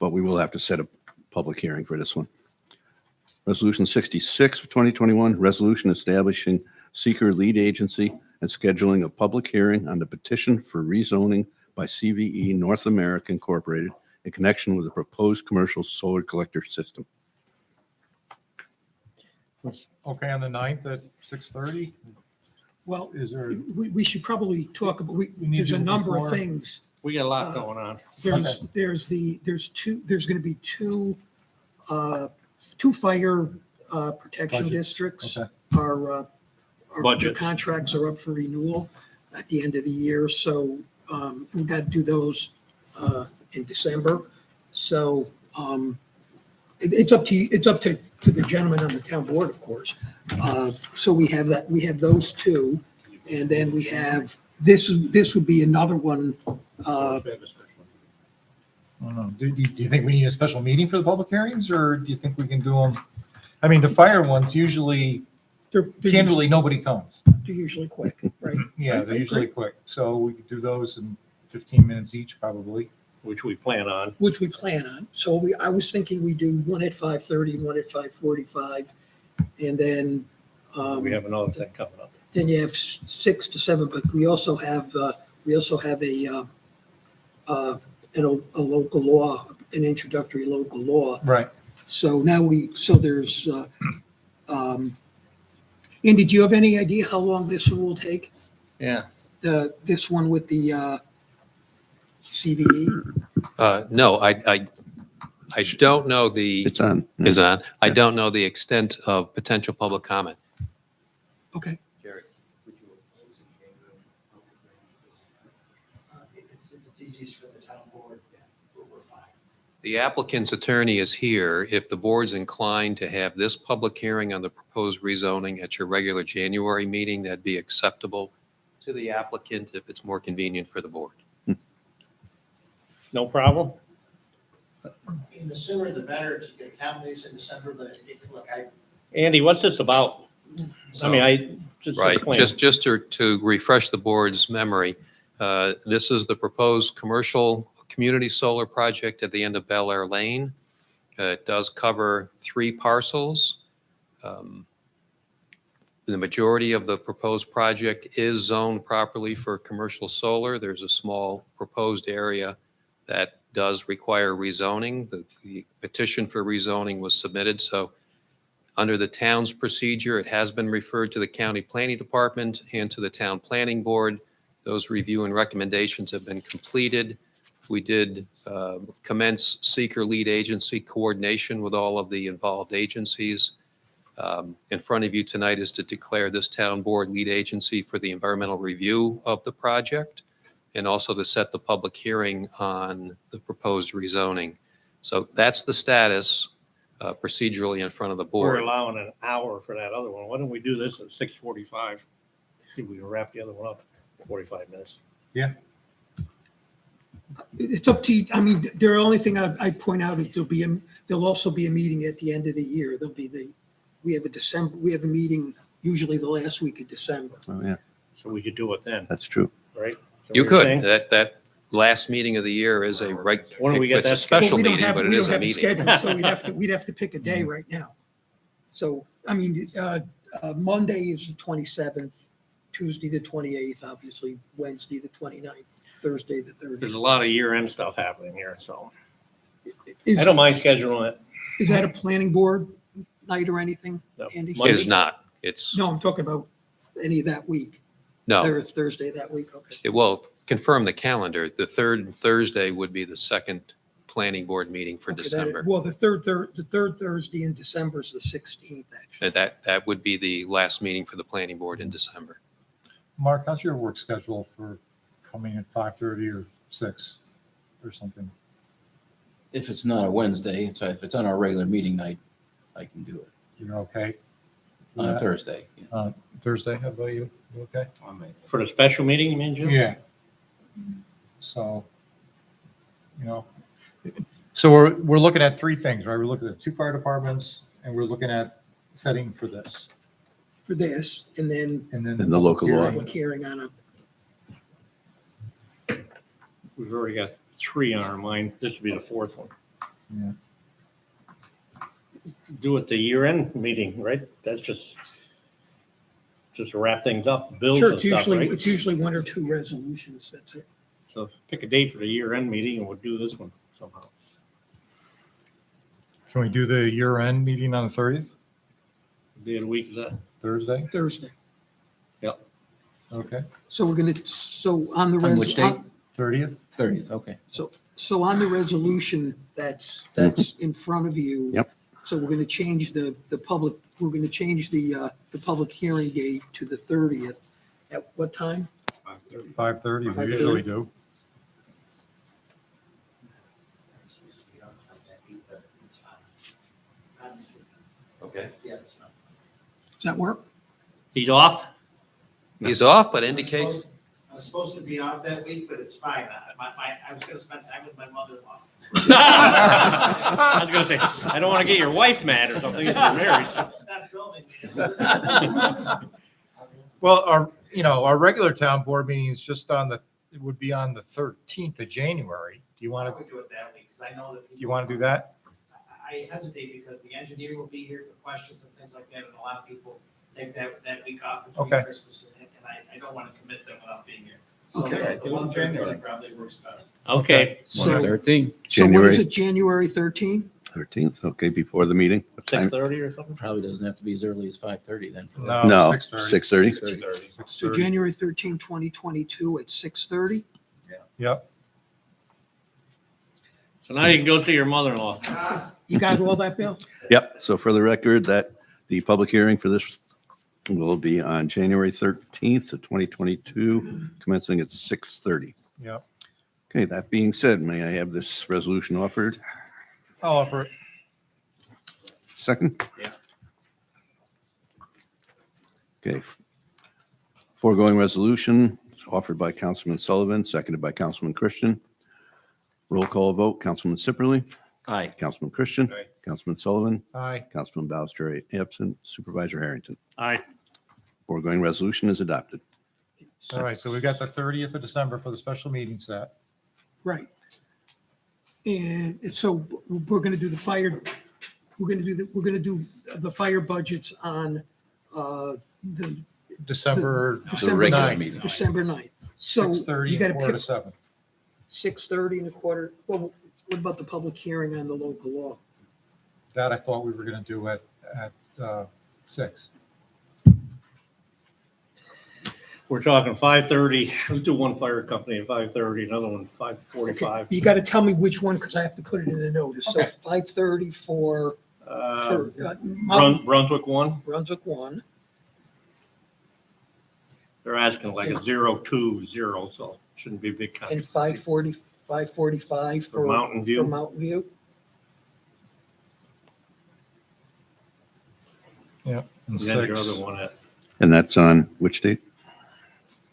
but we will have to set a public hearing for this one. Resolution 66 of 2021, resolution establishing seeker lead agency and scheduling a public hearing on the petition for rezoning by CVE North America Incorporated in connection with the proposed commercial solar collector system. Okay, on the 9th at 6:30? Well, Is there, we should probably talk about, We need there's to a do number of before. things. We got a lot going on. There's going to be two fire protection Budgets. districts. Okay. Our their Budgets. contracts are up for renewal at the end of the year, so we've got to do those in December. So it's up to the gentleman on the town board, of course. So we have that, we have those two, and then we have, this would be another one. I don't know. Do you think we need a special meeting for the public hearings, or do you think we can do them? I mean, the fire ones usually, They're candidly, nobody comes. usually quick, right? Yeah, I they're usually agree. quick. So we could do those in 15 minutes each, probably. Which we plan on. Which we plan on. So I was thinking we do one at 5:30, one at 5:45, and then We have another thing coming up. then you have 6 to 7. But we also have a local law, an introductory local law. Right. So there's. Andy, do you have any idea how long this one will take? Yeah. This one with the CVE? No, I don't know the, It's on. is it on? I don't know the extent of potential public comment. Okay. Jerry. It's easiest for the town board. We're fine. The applicant's attorney is here. If the board's inclined to have this public hearing on the proposed rezoning at your regular January meeting, that'd be acceptable to the applicant if it's more convenient for the board. No problem? And the sooner the better, if you can accommodate in December, but look, Andy, what's this about? I mean, just Right, explain. just to refresh the board's memory, this is the proposed commercial community solar project at the end of Bel Air Lane. It does cover 3 parcels. The majority of the proposed project is zoned properly for commercial solar. There's a small proposed area that does require rezoning. The petition for rezoning was submitted, so under the town's procedure, it has been referred to the county planning department and to the town planning board. Those review and recommendations have been completed. We did commence seeker lead agency coordination with all of the involved agencies. In front of you tonight is to declare this town board lead agency for the environmental review of the project and also to set the public hearing on the proposed rezoning. So that's the status procedurally in front of the We're board. allowing an hour for that other one. Why don't we do this at 6:45? See if we can wrap the other one up in 45 minutes. It's up to you. I mean, the only thing I'd point out is there'll also be a meeting at the end of the year. We have a meeting usually the last week of December. Oh, yeah, So we could do it then, that's true. right? Is that You what you're could. saying? That last meeting of the year is When do we get it's a that special Well, we don't meeting, have- but it we is don't a have meeting. schedule, So we'd have to pick a day right now. So, I mean, Monday is the 27th, Tuesday, the 28th, obviously, Wednesday, the 29th, Thursday, the There's 30th. a lot of year-end stuff happening here, so Is, I don't mind scheduling it. is that a planning board night or anything, No, Andy? It Monday. is not. It's, No, I'm talking about any of that week. no. It's Thursday that week, okay. It will confirm the calendar. The third Thursday would be the second planning board meeting for Okay, December. Well, the third Thursday in December is the 16th, actually. That would be the last meeting for the planning board in December. Mark, how's your work schedule for coming at 5:30 or 6 or something? If it's not a Wednesday, so if it's on our regular meeting night, I can do it You're okay? on a Thursday. Thursday, how about you? You okay? For the special meeting, you mean, Jim? Yeah. So, so we're looking at three things, right? We're looking at 2 fire departments and we're looking at setting for this. For this, and then And then And the local law. public hearing on a We've already got 3 on our mind. This would be the 4th one. Yeah. Do it the year-end meeting, right? That's just to wrap things up, bills Sure, and stuff, right? it's usually 1 or 2 resolutions, that's it. So pick a date for the year-end meeting and we'll do this one somehow. Can we do the year-end meeting on the 30th, Day of the week is that? Thursday? Thursday. Okay, So we're gonna, so on the. On which date? 30th? 30th, okay. So on the resolution that's in front of you. Yep. So we're gonna change the public, we're gonna change the public hearing date to the 30th. At what time? 5:30, we usually do. Okay. Does that work? He's off? He's off, but indicates, I was supposed to be off that week, but it's fine. I was gonna spend time with my mother-in-law. I was gonna say, I don't want to get your wife mad or something if you're married. It's not filming me. Well, our regular town board meeting is just it would be on the 13th of January. Do you I want would do it that week, because I know that. do you want to do that? I hesitate because the engineer will be here for questions and things like that, and a lot of people take that week off between Okay. Christmas and I don't want to commit them without being here. So Okay. the 1 probably works best. Okay, So 13, so what is January it, January 13th? 13th, okay, before the meeting. What time? 6:30 or something? probably doesn't have to be as early as 5:30 then. No, 6:30. 6:30. 6:30. So January 13th, 2022 at 6:30? Yep. So now you can go see your mother-in-law. You got all that, Bill? Yep, so for the record, that the public hearing for this will be on January 13th of 2022, commencing at 6:30. Yep. Okay, that being said, may I have this resolution offered? I'll offer it. Second? Yeah. Okay. Foregoing resolution is offered by Councilman Sullivan, seconded by Councilman Christian. Roll call vote, Councilman Sipperly, Aye. Councilman Christian, Aye. Councilman Sullivan, Aye. Councilman Balestra absent, Supervisor Harrington. Aye. Foregoing resolution is adopted. All right, so we got the 30th of December for the special meeting set. Right. And so we're gonna do the fire budgets on the December December regular 9th, meeting. December 9th. So 6:30 you got to and 4 to pick 7. 6:30 and a quarter. Well, what about the public hearing on the local law? That I thought we were going to do at 6. We're talking 5:30. Let's do one fire company at 5:30, another one 5:45. You got to tell me which one because I have to put it in the notice. So Okay. 5:30 for Brunswick one, Brunswick 1. they're asking like a 020, so shouldn't be a big And company. 5:45 For Mountain View. For Mountain View. And And then your 6. other one at And that's on which date?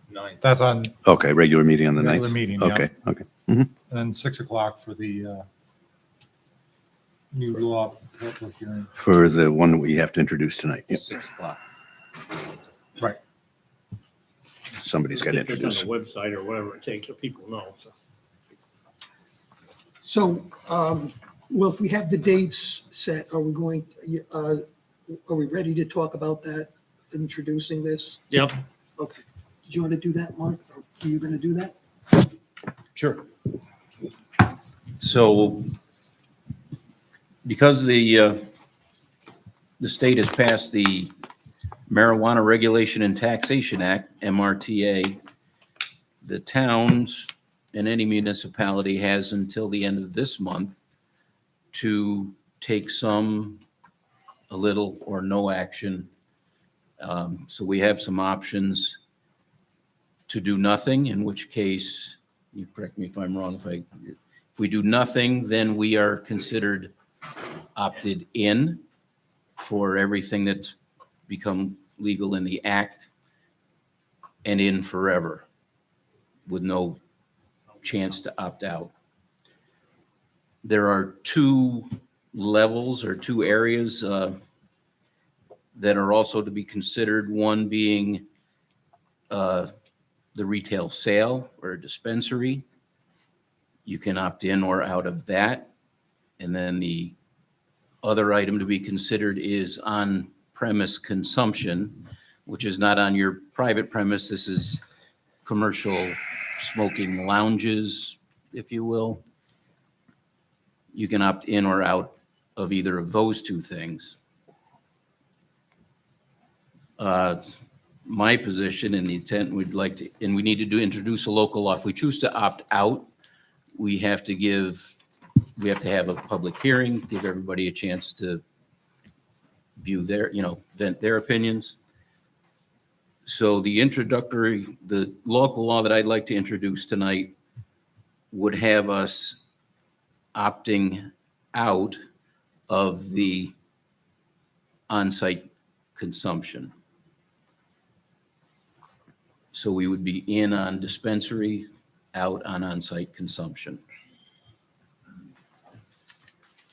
9. That's on Okay, regular meeting on the regular 9th. meeting. yeah. Okay, okay. And then 6 o'clock for the new law public hearing. For the one that we have to introduce tonight. Yep. 6 o'clock. Right. Somebody's got to Get this introduce. on the website or whatever it takes so people know. So. So, well, if we have the dates set, are we ready to talk about that, introducing this? Yep. Okay. Did you want to do that, Mark? Or are you going to do that? Sure. So because the state has passed the Marijuana Regulation and Taxation Act, MRTA, the towns and any municipality has until the end of this month to take some, a little, or no action. So we have some options to do nothing, in which case, you correct me if I'm wrong, if we do nothing, then we are considered opted in for everything that's become legal in the act and in forever with no chance to opt out. There are two levels or two areas that are also to be considered, one being the retail sale or dispensary. You can opt in or out of that. And then the other item to be considered is on-premise consumption, which is not on your private premise. This is commercial smoking lounges, if you will. You can opt in or out of either of those two things. My position and the intent, we'd like to, and we need to introduce a local law. If we choose to opt out, we have to have a public hearing, give everybody a chance to view their, vent their opinions. So the local law that I'd like to introduce tonight would have us opting out of the on-site consumption. So we would be in on dispensary, out on on-site consumption.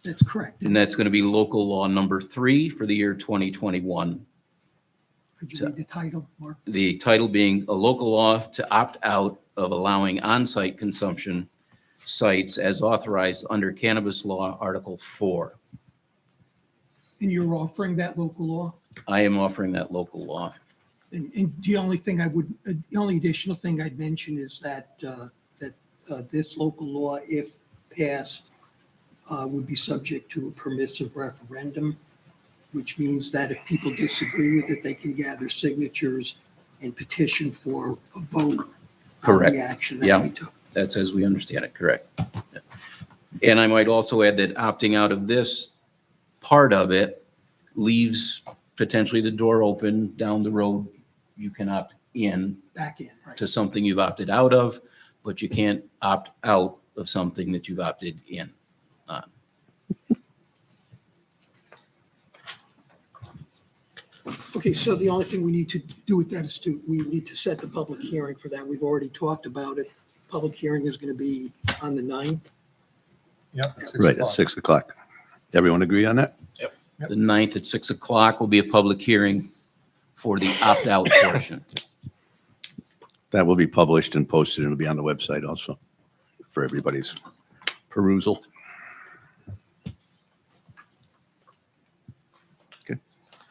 That's correct. And that's going to be local law number 3 for the year 2021. Could you read the title, Mark? The title being a local law to opt out of allowing on-site consumption sites as authorized under cannabis law, Article 4. And you're offering that local law? I am offering that local law. And the only thing the only additional thing I'd mention is that, this local law, if passed, would be subject to a permissive referendum, which means that if people disagree with it, they can gather signatures and petition for a vote on Correct. the action Yeah. that we took. That's as we understand it, correct. And I might also add that opting out of this part of it leaves potentially the door open down the road. You can opt in Back in, right? to something you've opted out of, but you can't opt out of something that you've opted in on. Okay, so the only thing we need to do with that is we need to set the public hearing for that. We've already talked about it. Public hearing is going to be on the 9th. Yep. at 6 Right, at o'clock. 6 o'clock. Everyone agree on that? The 9th at 6 o'clock will be a public hearing for the opt-out portion. That will be published and posted, and it'll be on the website also for everybody's perusal.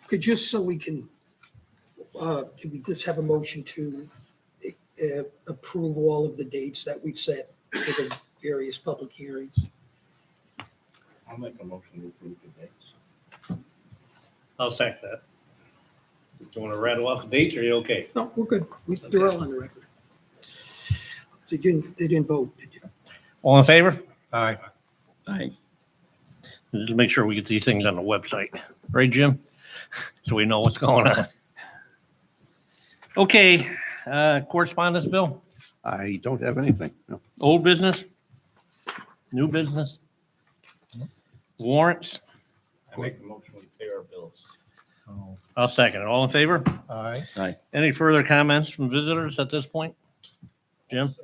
Okay, just so we can, Can we just have a motion to approve all of the dates that we've set for the various public hearings? I'll make a motion to approve the dates. I'll second that. Do you want to rattle off the dates, or are you okay? No, we're good. They're all on the record. They didn't vote, did you? All in favor? Aye. Aye. Just make sure we get these things on the website, right, Jim? So we know what's going on. Okay, correspondence, Bill? I don't have anything. No. Old business? New business? Warrants? I make a motion to pay our bills. I'll second it. All in favor? Aye. Any further comments from visitors at this point? Jim?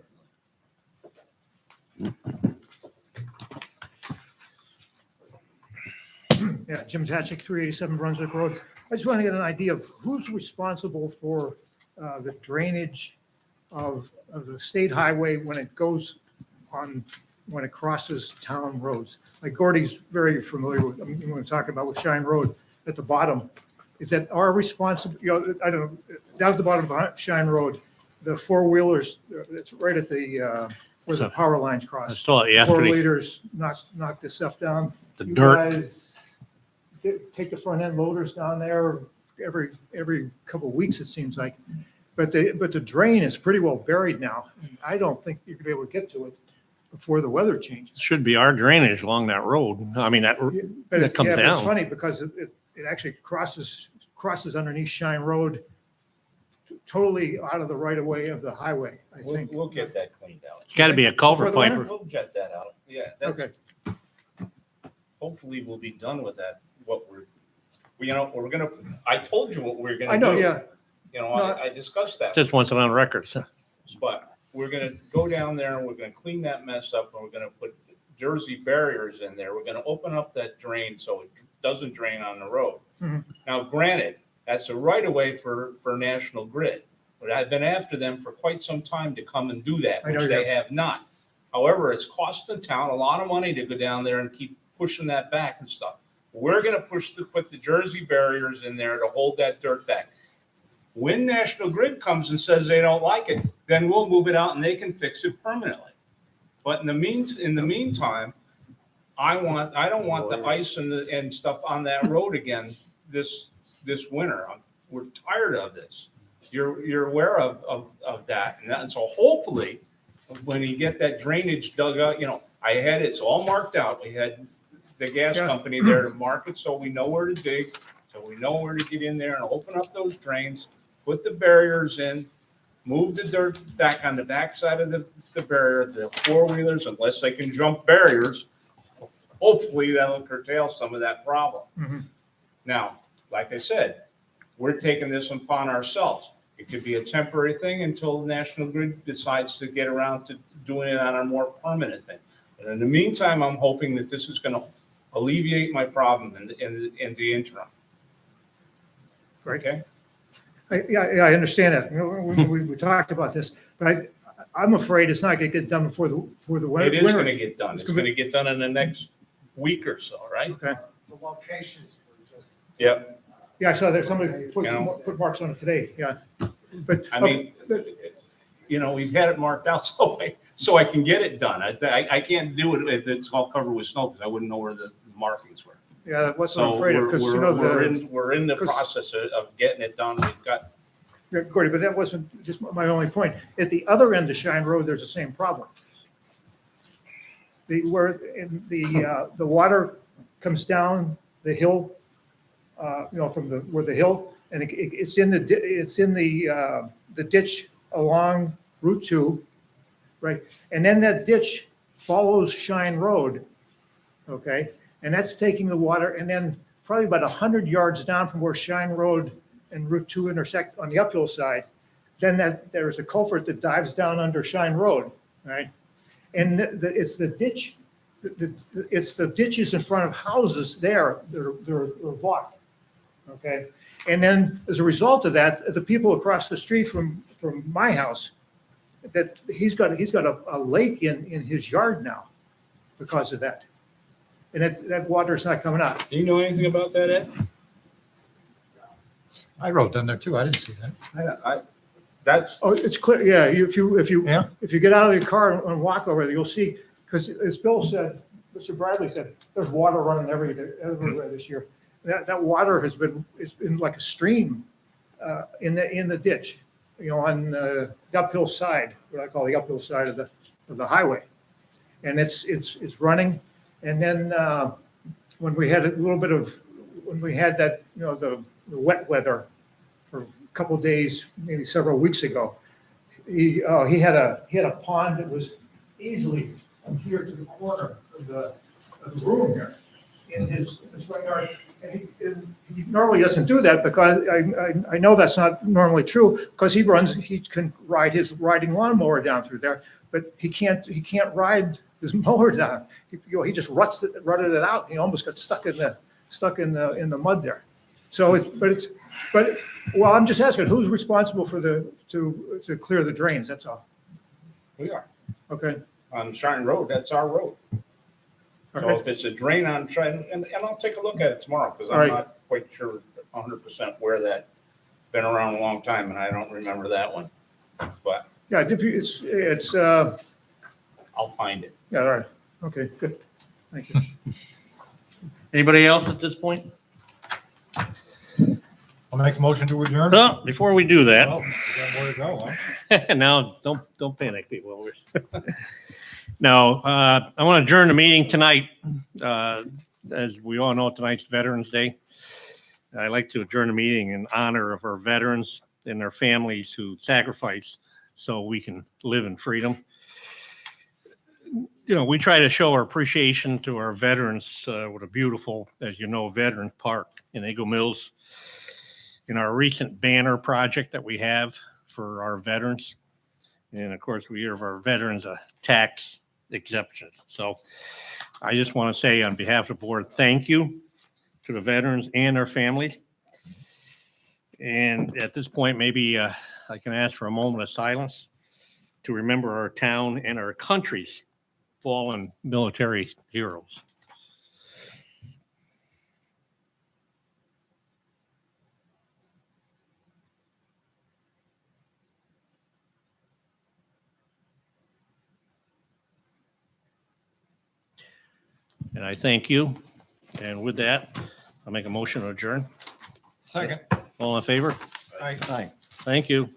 Yeah, Jim Tatchik, 387 Brunswick Road. I just want to get an idea of who's responsible for the drainage of the state highway when it goes on, when it crosses town roads. Like Gordy's very familiar with, I mean, when we're talking about with Shine Road at the bottom. Is that our responsibility, I don't know, down at the bottom of Shine Road, the four-wheelers, it's right at the, where the power lines I cross. saw it yesterday. 4 liters, knock this stuff down. The You dirt. guys take the front end loaders down there every couple of weeks, it seems like. But the drain is pretty well buried now. I don't think you're gonna be able to get to it before the weather changes. Should be our drainage along that road. I mean, that But comes it's down. funny because it actually crosses underneath Shine Road, totally out of the right of way of the highway, I think. We'll get that cleaned out. It's got to be a culvert Before the winter? pipe. We'll jet that out. Yeah, that's, Okay, hopefully we'll be done with that, we're gonna, I told you what we're gonna do. I know, yeah. You know, No, I discussed that. Just wants it on record. So. But we're gonna go down there and we're gonna clean that mess up and we're gonna put Jersey barriers in there. We're gonna open up that drain so it doesn't drain on the road. Mhm. Now, granted, that's a right of way for National Grid, but I've been after them for quite some time to come and do that, I know which you they have not. However, it's cost the town a lot of money to go down there and keep pushing that back and stuff. We're gonna put the Jersey barriers in there to hold that dirt back. When National Grid comes and says they don't like it, then we'll move it out and they can fix it permanently. But in the meantime, I don't want the ice and stuff on that road again this winter. We're tired of this. You're aware of that. And so hopefully, when you get that drainage dug out, it's all marked out. We had the gas Yeah. company there to mark it so we know where to dig, so we know where to get in there and open up those drains, put the barriers in, move the dirt back on the backside of the barrier, the four-wheelers, unless they can jump barriers, hopefully that'll curtail some of that problem. Mhm. Now, like I said, we're taking this upon ourselves. It could be a temporary thing until National Grid decides to get around to doing it on a more permanent thing. But in the meantime, I'm hoping that this is going to alleviate my problem in the interim. Right. Okay? I understand that. We talked about this, but I'm afraid it's not gonna get done before the winter. It is going to get done. It's It's going to get done in the next week or so, right? Okay. The locations were just. Yep. Yeah, I saw there, somebody You know. put marks on it today, yeah. But, I mean, we've had it marked out so I can get it done. I can't do it if it's all covered with snow because I wouldn't know where the markings were. yeah, that's what I'm So afraid of, because, we're in the 'cause- process of getting it done. We've got, yeah, Gordy, but that wasn't just my only point. At the other end of Shine Road, there's the same problem. The water comes down the hill, from where the hill, and it's in the ditch along Route 2, right? And then that ditch follows Shine Road, okay? And that's taking the water, and then probably about 100 yards down from where Shine Road and Route 2 intersect on the uphill side, then there's a culvert that dives down under Shine Road, right? And it's the ditch, it's the ditches in front of houses there that are blocked, okay? And then as a result of that, the people across the street from my house, that he's got a lake in his yard now because of that. And that water's not coming out. do you know anything about that, Ed? I rode down there too. I didn't see that. That's, Oh, it's clear, yeah, Yeah. if you get out of your car and walk over there, you'll see, because as Bill said, Mr. Bradley said, there's water running everywhere this year. That water it's been like a stream in the ditch, on the uphill side, what I call the uphill side of the highway. And it's running. And then when we had when we had that, the wet weather for a couple of days, maybe several weeks ago, he had a pond that was easily from here to the corner of the room here in his front yard. And he normally doesn't do that because I know that's not normally true, because he can ride his riding lawnmower down through there, but he can't ride his mower down. He just rutted it out. He almost got stuck in the mud there. So well, I'm just asking, who's responsible for to clear the drains? That's all. we are Okay. on Shrine Road. That's our road. So Okay. if it's a drain on Shrine, and I'll take a look at it tomorrow because All I'm right. not quite sure 100% where that, been around a long time and I don't remember that one. But Yeah, it's I'll find it. yeah, all right. Okay, good. Thank you. Anybody else at this point? I'll make a motion to adjourn. No, before we do that, Oh, we got more to go, huh? now, don't panic, people. No, I want to adjourn the meeting tonight. As we all know, tonight's Veterans Day. I'd like to adjourn the meeting in honor of our veterans and their families who sacrifice so we can live in freedom. We try to show our appreciation to our veterans with a beautiful, as you know, Veteran Park in Eagle Mills. In our recent banner project that we have for our veterans. And of course, we give our veterans a tax exemption. So I just want to say on behalf of the board, thank you to the veterans and their families. And at this point, maybe I can ask for a moment of silence to remember our town and our country's fallen military heroes. And I thank you. And with that, I'll make a motion to adjourn. Second. All in favor? Aye. Thank you.